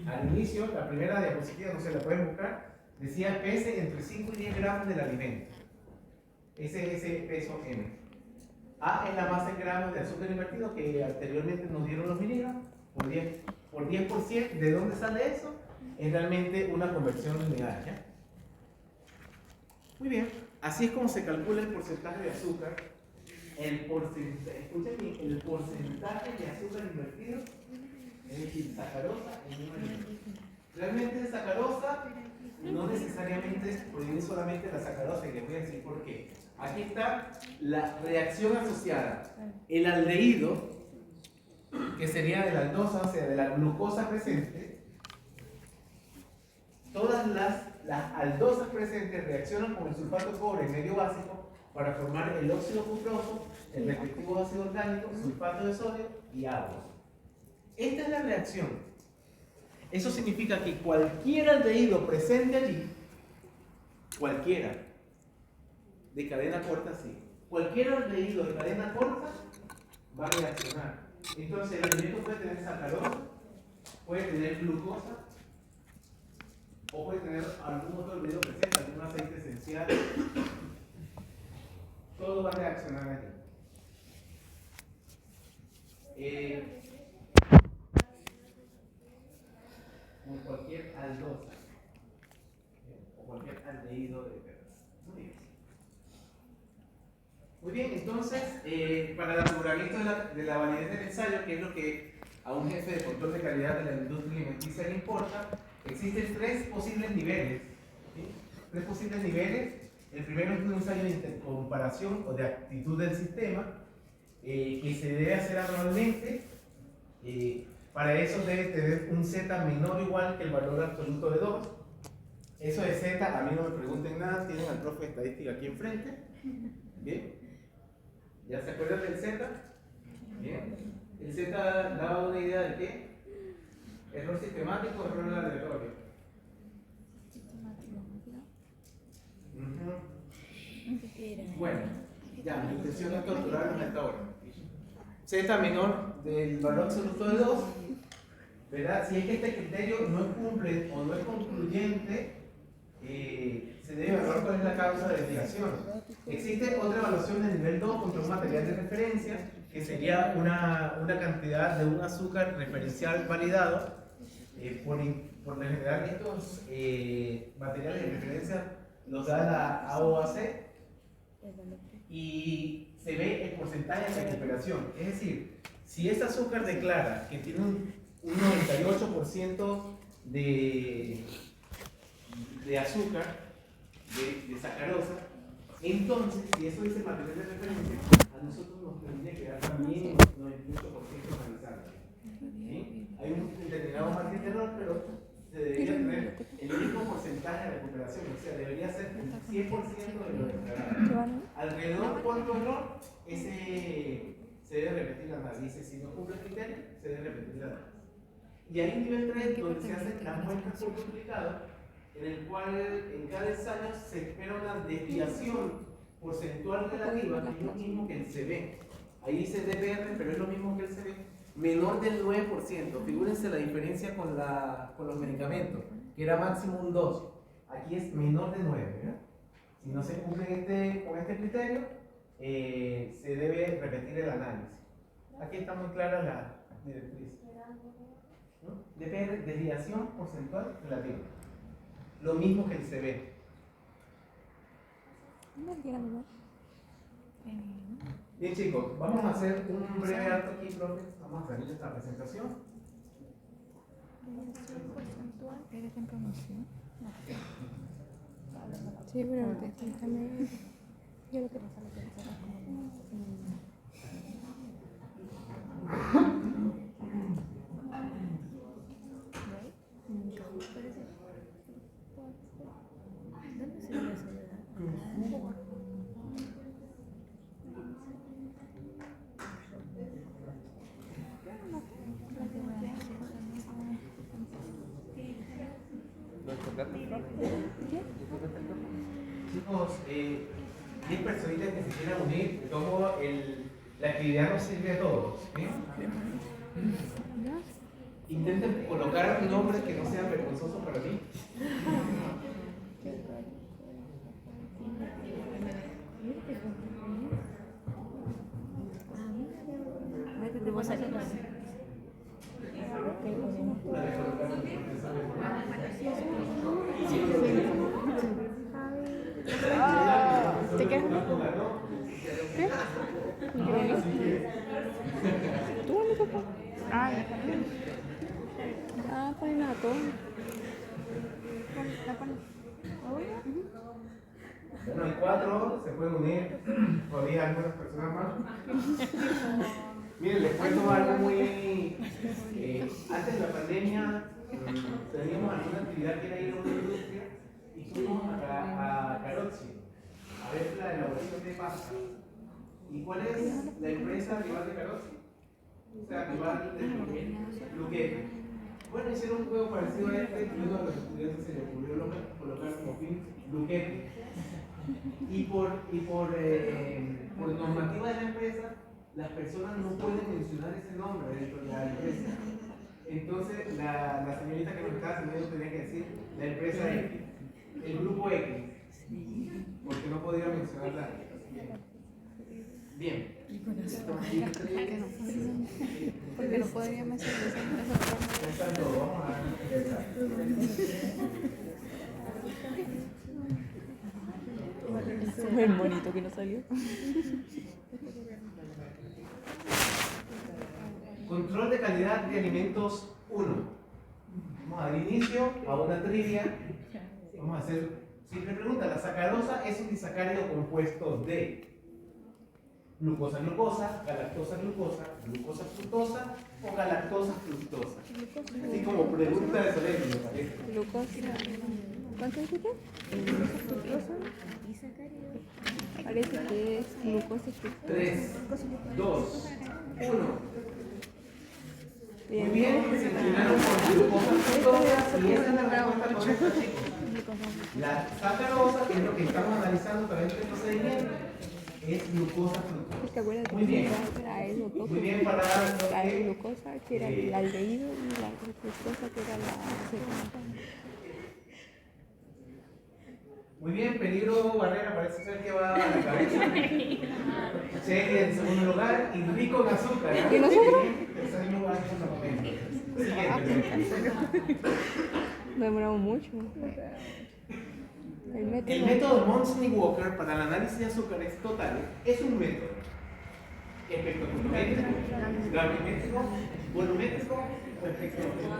Al inicio, la primera diapositiva, no se la pueden buscar, decía pese entre 5 y 10 gramos del alimento. Ese es ese peso M. A es la masa en gramos de azúcar invertido que anteriormente nos dieron los miligramos por 10%. ¿De dónde sale eso? Es realmente una conversión lineal, ¿ya? Muy bien, así es como se calcula el porcentaje de azúcar. Escuchen bien, el porcentaje de azúcar invertido, es decir, sacarosa en un alimento. Realmente sacarosa no necesariamente proviene solamente la sacarosa, y les voy a decir por qué. Aquí está la reacción asociada. El aldehído, que sería de la aldosa, o sea, de la glucosa presente, todas las aldosas presentes reaccionan con el sulfato de cobre medio básico para formar el óxido cuproso, el respectivo ácido orgánico, sulfato de sodio y agua. Esta es la reacción. Eso significa que cualquier aldehído presente allí, cualquiera, de cadena corta, sí, cualquier aldehído de cadena corta va a reaccionar. Entonces el alimento puede tener sacarosa, puede tener glucosa, o puede tener algún otro aldehído presente, algún aceite esencial. Todo va a reaccionar allí. Con cualquier aldosa o cualquier aldehído de perro. Muy bien, entonces, para el aseguramiento de la validez del ensayo, que es lo que a un jefe de control de calidad de la industria alimenticia le importa, existen 3 posibles niveles. ¿Sí? 3 posibles niveles. El primero es un ensayo de intercomparación o de actitud del sistema, que se debe hacer anualmente. Para eso debe tener un Z menor o igual que el valor absoluto de 2. Eso de Z, a mí no me pregunten nada, tienen al profe de estadística aquí enfrente. ¿Bien? ¿Ya se acuerdan del Z? Bien. ¿El Z daba una idea de qué? ¿Error sistemático o error aleatorio? Bueno, ya, mi intención es torturarlos a esta hora. Z menor del valor absoluto de 2, ¿verdad? Si es que este criterio no cumple o no es concluyente, se debe evaluar cuál es la causa de desviación. Existe otra evaluación de nivel 2 contra un material de referencia, que sería una cantidad de un azúcar referencial validado. Por lo general, estos materiales de referencia los da la AOAC y se ve el porcentaje de recuperación. Es decir, si ese azúcar declara que tiene un 98% de azúcar, de sacarosa, entonces, si eso dice material de referencia, a nosotros nos tendría que dar también un 98% analizable. ¿Sí? Hay un determinado margen de error, pero se debería tener el mismo porcentaje de recuperación, o sea, debería ser el 100% de lo declarado. Alrededor de cuánto error, ese se debe repetir la análisis. Si no cumple el criterio, se debe repetir la análisis. Y hay un nivel 3 donde se hacen las muestras por duplicado, en el cual en cada ensayo se espera una desviación porcentual relativa, que es lo mismo que el CB. Ahí dice DPR, pero es lo mismo que el CB, menor del 9%. Figúrense la diferencia con los medicamentos, que era máximo un 2. Aquí es menor de 9, ¿verdad? Si no se cumple con este criterio, se debe repetir el análisis. Aquí está muy clara la directriz. ¿No? DPR, desviación porcentual relativa. Lo mismo que el CB. Bien, chicos, vamos a hacer un breve acto aquí, profe. Vamos a salir de esta presentación. ¿Eres en promoción? Sí, pero déjame. Yo lo que pasa es que Chicos, 10 personitas que se quieran unir, tomo La actividad nos sirve a todos. ¿Sí? Intenten colocar un nombre que no sea vergonzoso para mí. Métete vos aquí. ¿Te quedas uno? ¿Qué? ¿Tú dónde te fue? Ah, ya. Ah, ponen a todos. La ponen. Bueno, hay 4, se pueden unir. Todavía algunas personas más. Miren, les cuento algo muy... antes de la pandemia teníamos alguna actividad que era ir a una industria y fuimos a Carozzi a ver la elaboración de pasta. ¿Y cuál es la empresa rival de Carozzi? O sea, rival de Luquetti. Bueno, hicieron un juego parecido a este y uno de los estudiantes se le ocurrió colocar como fin Luquetti. Y por normativa de la empresa, las personas no pueden mencionar ese nombre dentro de la empresa. Entonces, la señorita que nos estaba atendiendo tenía que decir la empresa X, el grupo X, porque no podía mencionarla. Bien. Porque no podría mencionar esa Pensando, vamos a empezar. El monito que no salió. Control de calidad de alimentos 1. Vamos a dar inicio a una trivia. Vamos a hacer simple pregunta. La sacarosa es un disacárido compuesto de glucosa, galactosa, fructosa o galactosa, fructosa. Así como pregunta de solemne, me parece. glucosa. ¿Cuánto dijiste? Glucosa. Parece que es glucosa y fructosa. 3, 2, 1. Muy Bien. bien, se inclinaron por glucosa fructosa y esa es la respuesta correcta, chicos. La sacarosa, que es lo que estamos analizando para este procedimiento, es glucosa fructosa. ¿Te acuerdas de Muy bien. la L-glucosa? Muy bien para La L-glucosa, que era el aldehído, y la fructosa, que era la acetona. Muy bien, peligro barrera, parece ser que va a la cabeza. Chequi en segundo lugar y rico en azúcar. ¿Eh? ¿Y nosotros? Tercer lugar con Siguiente. Me demoramos mucho. El método Monson-Walker para el análisis de azúcares totales es un método espectrométrico, gravimétrico, volumétrico o espectrométrico.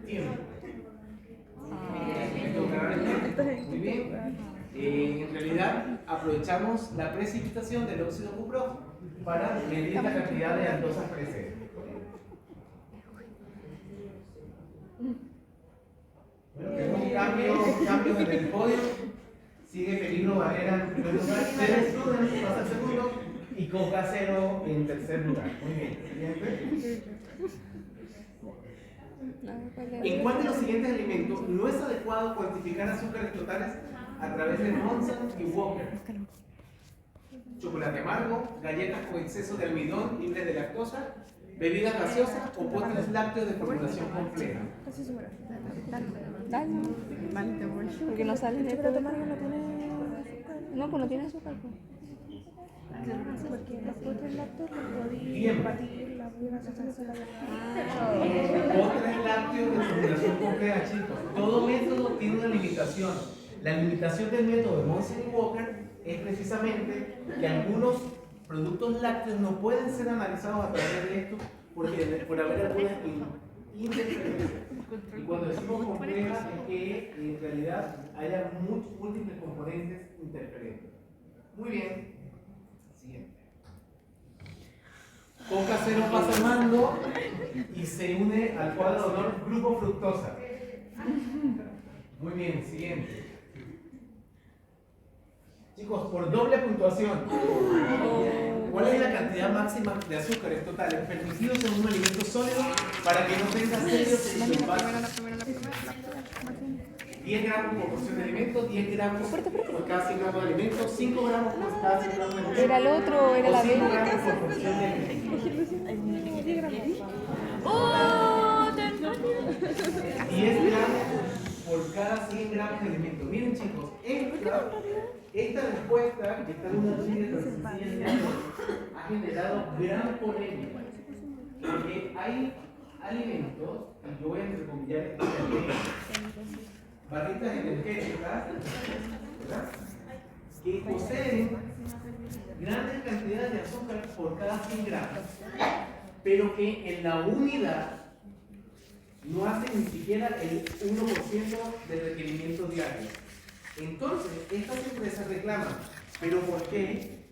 Bien. Muy bien. En realidad aprovechamos la precipitación del óxido cuproso para medir la cantidad de aldosas presentes. Bueno, tenemos cambios en el podio. Sigue peligro barrera en primer lugar, Tere Student pasa en segundo y Coca Cero en tercer lugar. Muy bien. Siguiente. ¿En cuál de los siguientes alimentos no es adecuado cuantificar azúcares totales a través de Monson y Walker? Chocolate amargo, galletas con exceso de almidón libres de lactosa, bebidas gaseosas o postres lácteos de formulación compleja. Dale. Porque no sale de todo. No, pues no tiene azúcar. Pues. Porque los postres lácteos los Bien. podía batir la gaseosa de Postres lácteos de formulación compleja, chicos. Todo método tiene una limitación. La limitación del método de Monson y Walker es precisamente que algunos productos lácteos no pueden ser analizados a través de esto por haber algunas interferencias. Y cuando decimos compleja es que en realidad haya múltiples componentes interferentes. Muy bien. Siguiente. Coca Cero pasa el mando y se une al cuadro de honor Grupo Fructosa. Muy bien, siguiente. Chicos, por doble puntuación. ¿Cuál es la cantidad máxima de azúcares totales permitidos en un alimento sólido para que no tenga sellos en su envase? 10 gramos por porción de alimento, 10 gramos por cada 100 gramos de alimento, 5 gramos por cada 100 gramos de alimento. Era el otro, era o la 5 B. gramos por porción de alimento. ¡Oh! ¡Tan rápido! 10 gramos por cada 100 gramos de alimento. Miren chicos, esta respuesta, que está en una serie de sencilla, ha generado gran polémica. Porque hay alimentos, y yo voy a entrecomillar estos alimentos, barritas energéticas, ¿verdad?, que poseen grandes cantidades de azúcar por cada 100 gramos, pero que en la unidad no hacen ni siquiera el 1% del requerimiento diario. Entonces, estas empresas reclaman, ¿pero por qué?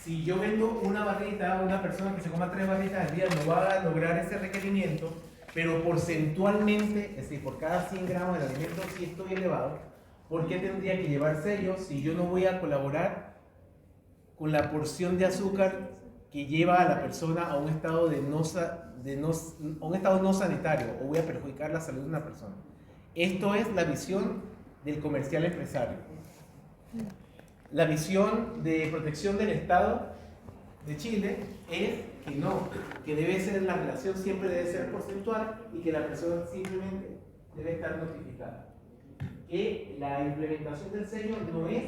Si yo vendo una barrita a una persona que se coma 3 barritas al día, no va a lograr ese requerimiento, pero porcentualmente, es decir, por cada 100 gramos de alimento sí estoy elevado. ¿Por qué tendría que llevar sellos si yo no voy a colaborar con la porción de azúcar que lleva a la persona a un estado un estado no sanitario, o voy a perjudicar la salud de una persona? Esto es la visión del comercial empresario. La visión de protección del Estado de Chile es que no, que debe ser, la relación siempre debe ser porcentual y que la persona simplemente debe estar notificada. Que la implementación del sello no es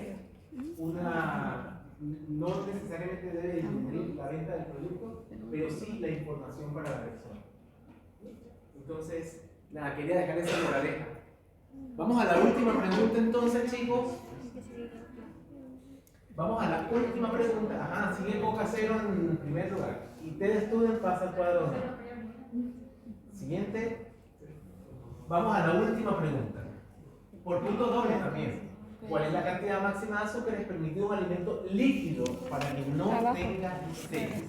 no necesariamente debe disminuir la venta del producto, pero sí la información para la persona. Entonces, nada, quería dejar esa moraleja. Vamos a la última pregunta entonces, chicos. Vamos a la última pregunta. Ajá, sigue Coca Cero en primer lugar. Y TED Student pasa al cuadro 1. Siguiente. Vamos a la última pregunta. Por puntos dobles también. ¿Cuál es la cantidad máxima de azúcares permitido en un alimento líquido para que no tenga sellos?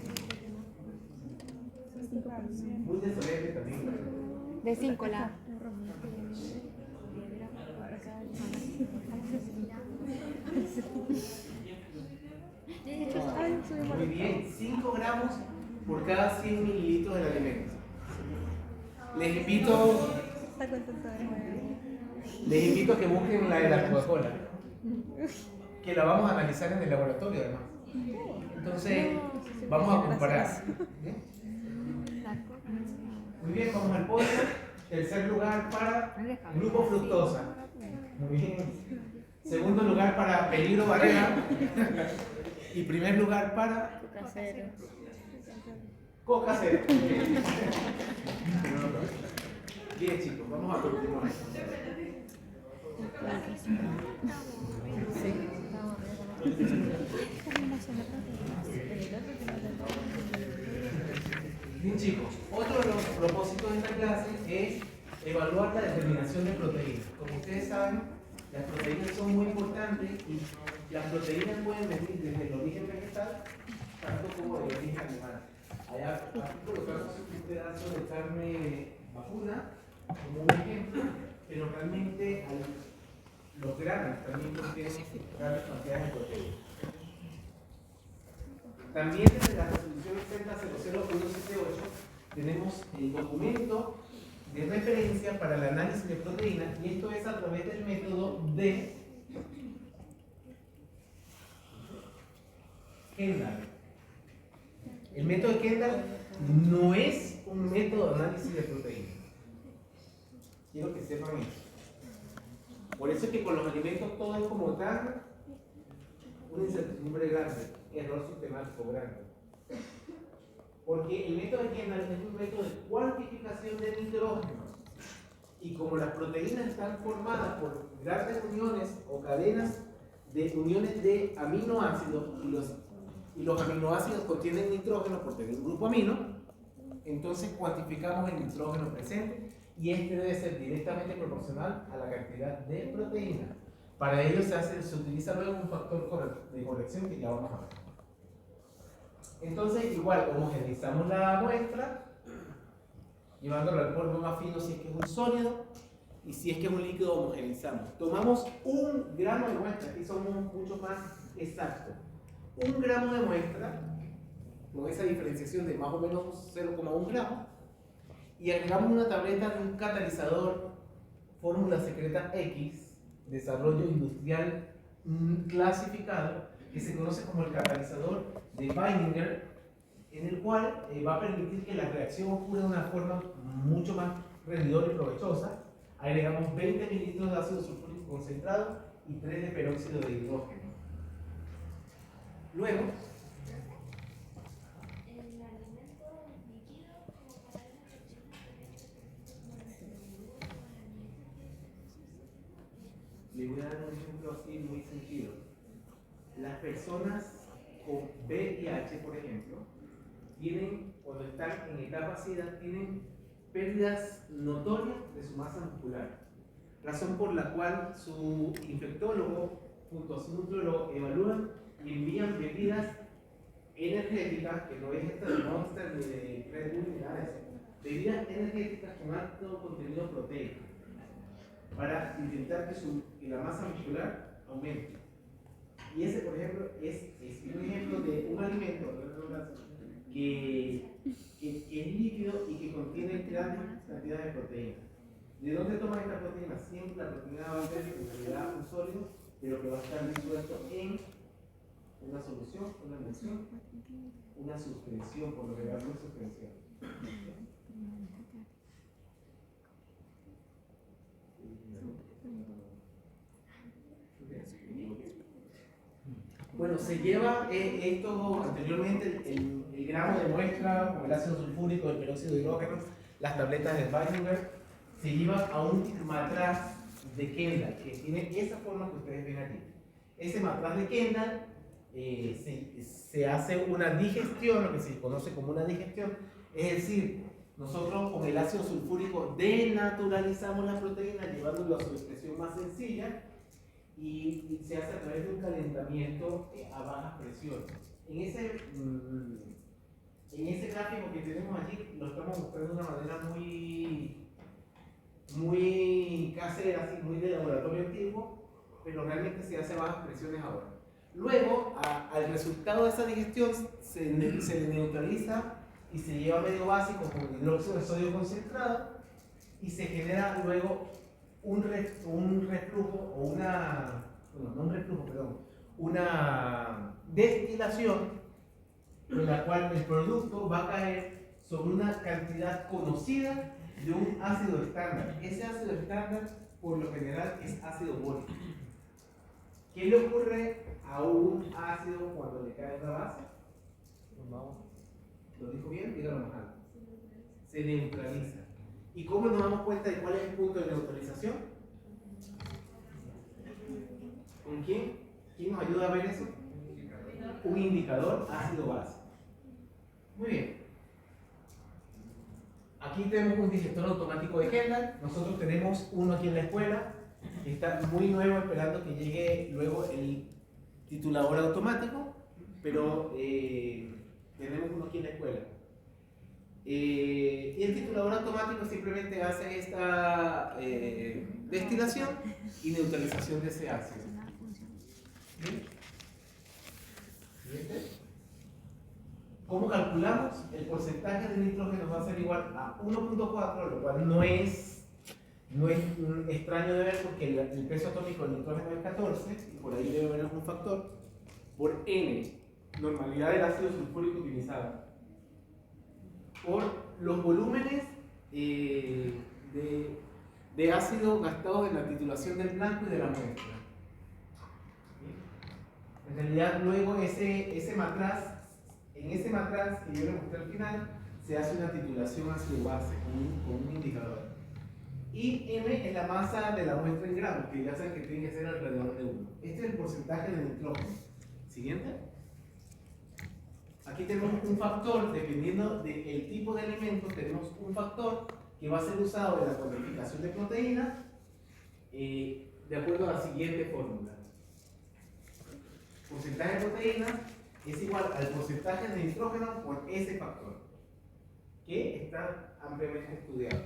Muy desolente también. De 5 la. Muy bien, 5 gramos por cada 100 mililitros del alimento. Les invito a que busquen la de la Coca-Cola, que la vamos a analizar en el laboratorio además. Entonces, vamos a comparar. Muy bien, vamos al podio. Tercer lugar para Grupo Fructosa. Muy bien. Segundo lugar para Peligro Barrera. Y primer lugar para Coca Cero. Bien chicos, vamos a continuar. Bien chicos, otro de los propósitos de esta clase es evaluar la determinación de proteínas. Como ustedes saben, las proteínas son muy importantes y las proteínas pueden venir desde el origen vegetal, tanto como del origen animal. Allá, aquí colocamos un pedazo de carne vacuna como un ejemplo, pero realmente los granos también contienen grandes cantidades de proteínas. También desde la resolución 00178 tenemos el documento de referencia para el análisis de proteínas, y esto es a través del método de Kendall. El método de Kendall no es un método de análisis de proteínas. Quiero que sepan eso. Por eso es que con los alimentos todo es como tan una incertidumbre grande, error sistemático grande. Porque el método de Kendall es un método de cuantificación de nitrógeno. Y como las proteínas están formadas por grandes uniones o cadenas de uniones de aminoácidos, y los aminoácidos contienen nitrógeno por tener un grupo amino, entonces cuantificamos el nitrógeno presente, y este debe ser directamente proporcional a la cantidad de proteína. Para ello se utiliza luego un factor de corrección que ya vamos a ver. Entonces, igual, homogeneizamos la muestra, llevándolo al polvo más fino si es que es un sólido, y si es que es un líquido, homogeneizamos. Tomamos 1 gramo de muestra, aquí somos mucho más exactos. 1 gramo de muestra con esa diferenciación de más o menos 0,1 gramos, y agregamos una tableta de un catalizador fórmula secreta X, desarrollo industrial clasificado, que se conoce como el catalizador de Weininger, en el cual va a permitir que la reacción ocurra de una forma mucho más rendidora y provechosa. Agregamos 20 mililitros de ácido sulfúrico concentrado y 3 de peróxido de hidrógeno. Luego, le voy a dar un ejemplo así muy sencillo. Las personas con VIH, por ejemplo, tienen, cuando están en etapa SIDA, tienen pérdidas notorias de su masa muscular, razón por la cual su infectólogo junto a su nutriólogo evalúan y envían bebidas energéticas, que no es esta de Monster ni de Red Bull ni nada de eso, bebidas energéticas con alto contenido proteico, para intentar que la masa muscular aumente. Y ese, por ejemplo, es un ejemplo de un alimento que es líquido y que contiene grandes cantidades de proteínas. ¿De dónde toman esta proteína? Siempre la proteína va a ser en realidad un sólido, pero que va a estar disuelto en una solución, una emulsión, una suspensión, por lo que una suspensión. Bueno, se lleva esto anteriormente, el gramo de muestra con el ácido sulfúrico, el peróxido de hidrógeno, las tabletas de Weininger, se lleva a un matraz de Kendall, que tiene esa forma que ustedes ven aquí. Ese matraz de Kendall se hace una digestión, lo que se conoce como una digestión, es decir, nosotros con el ácido sulfúrico denaturalizamos la proteína llevándolo a su expresión más sencilla, y se hace a través de un calentamiento a bajas presiones. En ese gráfico que tenemos allí lo estamos mostrando de una manera muy casera, así, muy de laboratorio antiguo, pero realmente se hace a bajas presiones ahora. Luego, al resultado de esa digestión se neutraliza y se lleva a medio básico con hidróxido de sodio concentrado y se genera luego un reflujo o una destilación en la cual el producto va a caer sobre una cantidad conocida de un ácido estándar. Ese ácido estándar por lo general es ácido bórico. ¿Qué le ocurre a un ácido cuando le cae una base? ¿Lo dijo bien? Dígalo más alto. Se neutraliza. ¿Y cómo nos damos cuenta de cuál es el punto de neutralización? ¿Con quién? ¿Quién nos ayuda a ver eso? Un indicador ácido-base. Muy bien. Aquí tenemos un digestor automático de Kendall. Nosotros tenemos uno aquí en la escuela, que está muy nuevo, esperando que llegue luego el titulador automático, pero tenemos uno aquí en la escuela. Y el titulador automático simplemente hace esta destilación y neutralización de ese ácido. ¿Bien? ¿Siguiente? ¿Cómo calculamos? El porcentaje de nitrógeno va a ser igual a 1.4, lo cual no es extraño de ver porque el peso atómico del nitrógeno es 14, y por ahí debe haber algún factor, por N, normalidad del ácido sulfúrico utilizado, por los volúmenes de ácido gastados en la titulación del blanco y de la muestra. En realidad, luego en ese matraz que yo le mostré al final, se hace una titulación ácido-base con un indicador. Y M es la masa de la muestra en gramos, que ya saben que tiene que ser alrededor de 1. Este es el porcentaje de nitrógeno. Siguiente. Aquí tenemos un factor, dependiendo del tipo de alimento, tenemos un factor que va a ser usado en la cuantificación de proteínas de acuerdo a la siguiente fórmula. Porcentaje de proteínas es igual al porcentaje de nitrógeno por ese factor, que está ampliamente estudiado.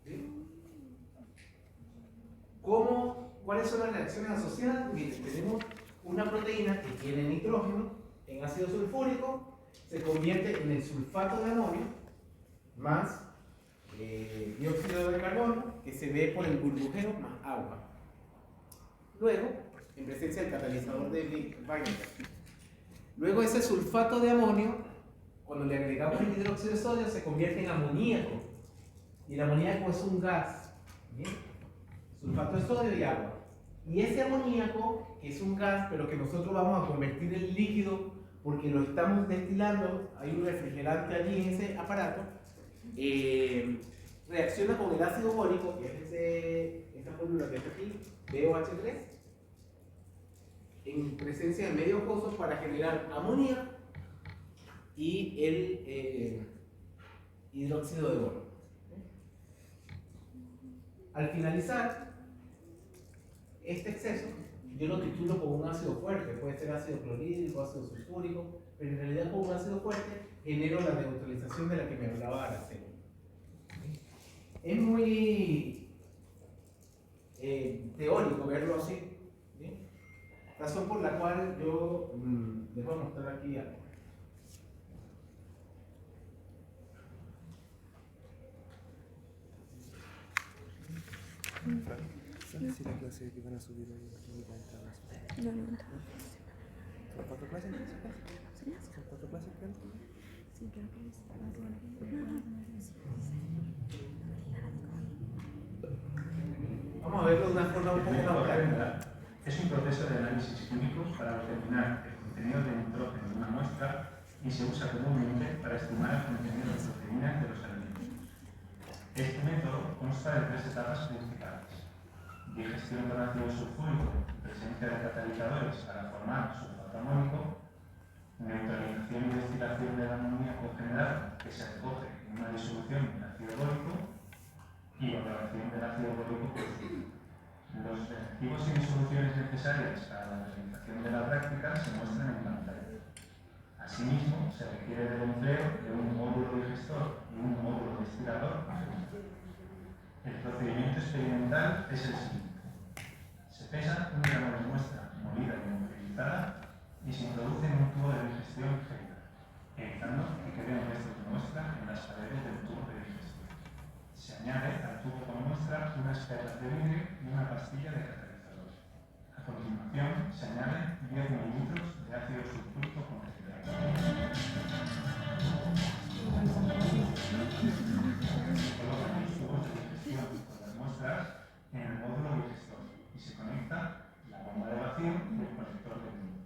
¿Sí? ¿Cuáles son las reacciones asociadas? Miren, tenemos una proteína que tiene nitrógeno en ácido sulfúrico, se convierte en el sulfato de amonio más dióxido de carbono, que se ve por el burbujeo más agua. Luego, en presencia del catalizador de Weinberg. Luego ese sulfato de amonio, cuando le agregamos el hidróxido de sodio, se convierte en amoníaco. Y el amoníaco es un gas. ¿Bien? Sulfato de sodio y agua. Y ese amoníaco, que es un gas, pero que nosotros vamos a convertir en líquido porque lo estamos destilando, hay un refrigerante allí en ese aparato, reacciona con el ácido bórico, que es esta fórmula que está aquí, BOH3, en presencia de medios acuosos para generar amonía y el hidróxido de boro. Al finalizar este exceso, yo lo titulo como un ácido fuerte, puede ser ácido clorhídrico, ácido sulfúrico, pero en realidad como un ácido fuerte genero la neutralización de la que me hablaba Araceli. Es muy teórico verlo así, ¿bien? Razón por la cual yo les voy a mostrar aquí algo. ¿Sabes si la clase que van a subir hoy únicamente va a subir? No, no, no. ¿Son 4 clases? ¿Son 4 clases que han? Sí, creo que es. Vamos a verlo de una forma un poco más práctica. Es un proceso de análisis químico para determinar el contenido de nitrógeno en una muestra y se usa comúnmente para estimar el contenido de proteínas de los alimentos. Este método consta de 3 etapas principales: digestión con ácido sulfúrico en presencia de catalizadores para formar sulfato amónico, neutralización y destilación del amoníaco generado que se recoge en una disolución de ácido bórico y evaluación del ácido bórico producido. Los reactivos y disoluciones necesarias para la realización de la práctica se muestran en pantalla. Asimismo, se requiere del empleo de un módulo digestor y un módulo destilador. El procedimiento experimental es el siguiente. Se pesa 1 gramo de muestra molida y homogeneizada y se introduce en un tubo de digestión ligera, evitando que queden restos de muestra en las paredes del tubo de digestión. Se añade al tubo con muestra unas perlas de vidrio y una pastilla de catalizador. A continuación, se añaden 10 mililitros de ácido sulfúrico concentrado. Se colocan los tubos de digestión con las muestras en el módulo digestor y se conecta la bomba de vacío y el colector de nudos.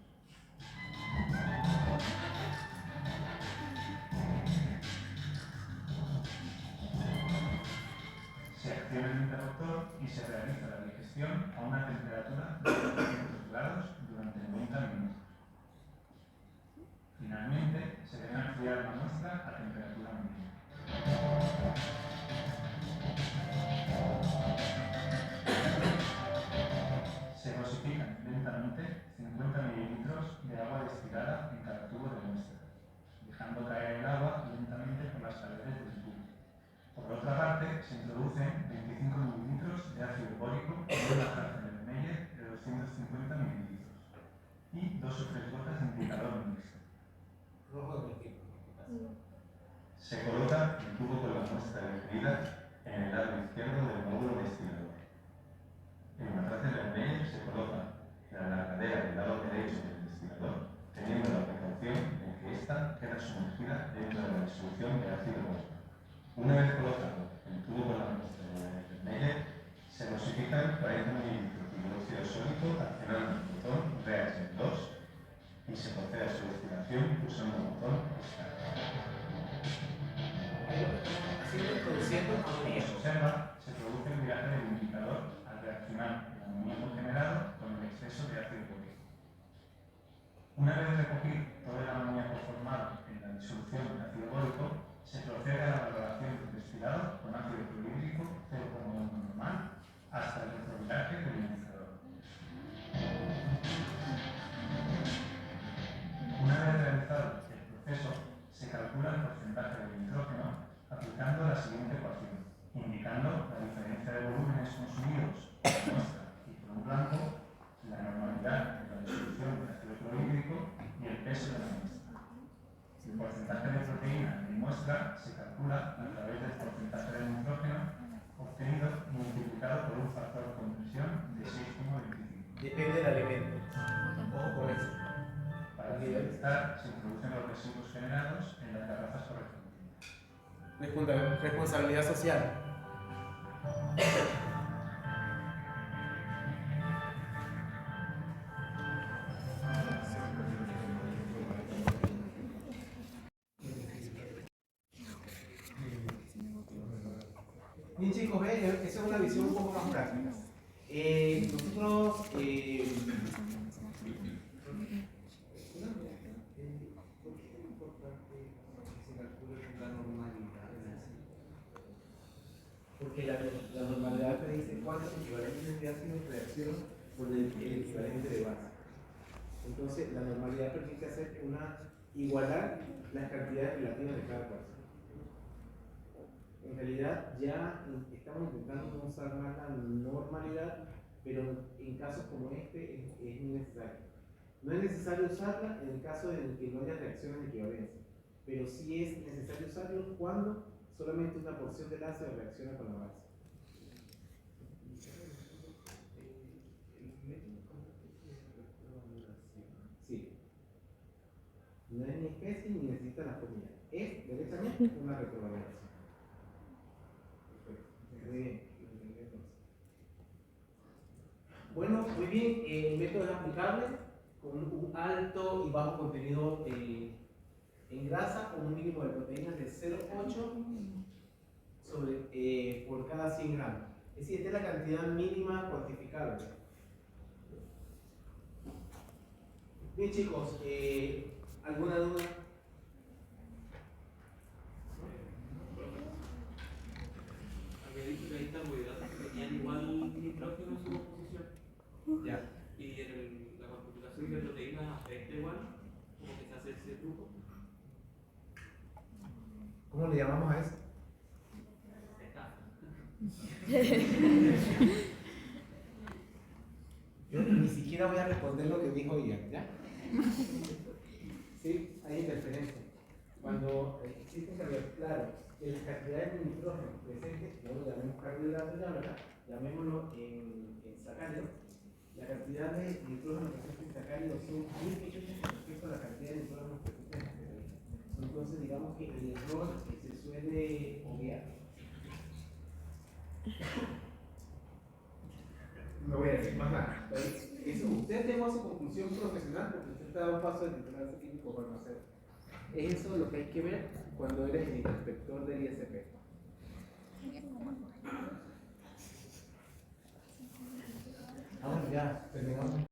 Se acciona el interruptor y se realiza la digestión a una temperatura de 200 grados durante 90 minutos. Finalmente, se deja enfriar la muestra a temperatura ambiente. Se dosifican lentamente 50 mililitros de agua destilada en cada tubo de muestra, dejando caer el agua lentamente por las paredes del tubo. Por otra parte, se introducen 25 mililitros de ácido bórico en una jarra de Meyer de 250 mililitros y 2 o 3 gotas de indicador mixto. Se coloca el tubo con la muestra digerida en el lado izquierdo del módulo destilador. En la taza de Meyer se coloca la alargadera del lado derecho del destilador, teniendo la precaución de que ésta queda sumergida dentro de la disolución de ácido bórico. Una vez colocado el tubo con la muestra de Meyer, se dosifican 40 mililitros de hidróxido sólido accionando el botón RH2 y se procede a su destilación usando el botón Start. Como se observa, se produce el viraje del indicador al reaccionar el amoníaco generado con el exceso de ácido bórico. Una vez recogido todo el amoníaco formado en la disolución del ácido bórico, se procede a la valoración del destilado con ácido clorhídrico 0,1 normal hasta el retroviraje del indicador. Una vez realizado el proceso, se calcula el porcentaje de nitrógeno aplicando la siguiente ecuación, indicando la diferencia de volúmenes consumidos por la muestra y por un blanco, la normalidad de la disolución del ácido clorhídrico y el peso de la muestra. El muestra se calcula a través del porcentaje de nitrógeno obtenido multiplicado por un factor de conversión de 6,25. Depende del alimento. Ojo con eso. Para finalizar, se introducen los residuos generados en las garrafas correspondientes. Responsabilidad social. Bien chicos, ven, esa es una visión un poco más práctica. Nosotros porque la normalidad te dice cuántos equivalentes de ácido en reacción con el equivalente de base. Entonces, la normalidad permite hacer igualar las cantidades relativas de cada cosa. En realidad, ya estamos intentando no usar más la normalidad, pero en casos como este es innecesario. No es necesario usarla en el caso de que no haya reacciones de equivalencia, pero sí es necesario usarlo cuando solamente una porción del ácido reacciona con la base. Sí. No es ni especie ni necesita la fórmula. Es derechamente una retrovariación. Perfecto. Muy bien. Bueno, muy bien. El método es aplicable con un alto y bajo contenido en grasa con un mínimo de proteínas de 0,8 por cada 100 gramos. Es decir, esta es la cantidad mínima cuantificable. Bien chicos, ¿alguna duda? Había dicho que hay carbohidratos que tenían igual nitrógeno en su composición. Ya. Y en la cuantificación de proteínas afecta igual, como que se hace ese truco. ¿Cómo le llamamos a eso? Yo ni siquiera voy a responder lo que dijo Ian, ¿ya? Sí, hay interferencia. Cuando existen carbohidratos, claro, que las cantidades de nitrógeno presentes, no lo llamemos carbohidratos ya, ¿verdad? Llamémoslo en sacáridos. La cantidad de nitrógeno presente en sacáridos son muy pequeñas respecto a la cantidad de nitrógeno presente en proteínas. Entonces, digamos que el error se suele obviar. No voy a decir más nada. Eso, usted dejó su conclusión profesional porque usted está a un paso de titularse químico farmacéutico. Es eso lo que hay que ver cuando eres el inspector del ISP. Ah, bueno, ya terminamos.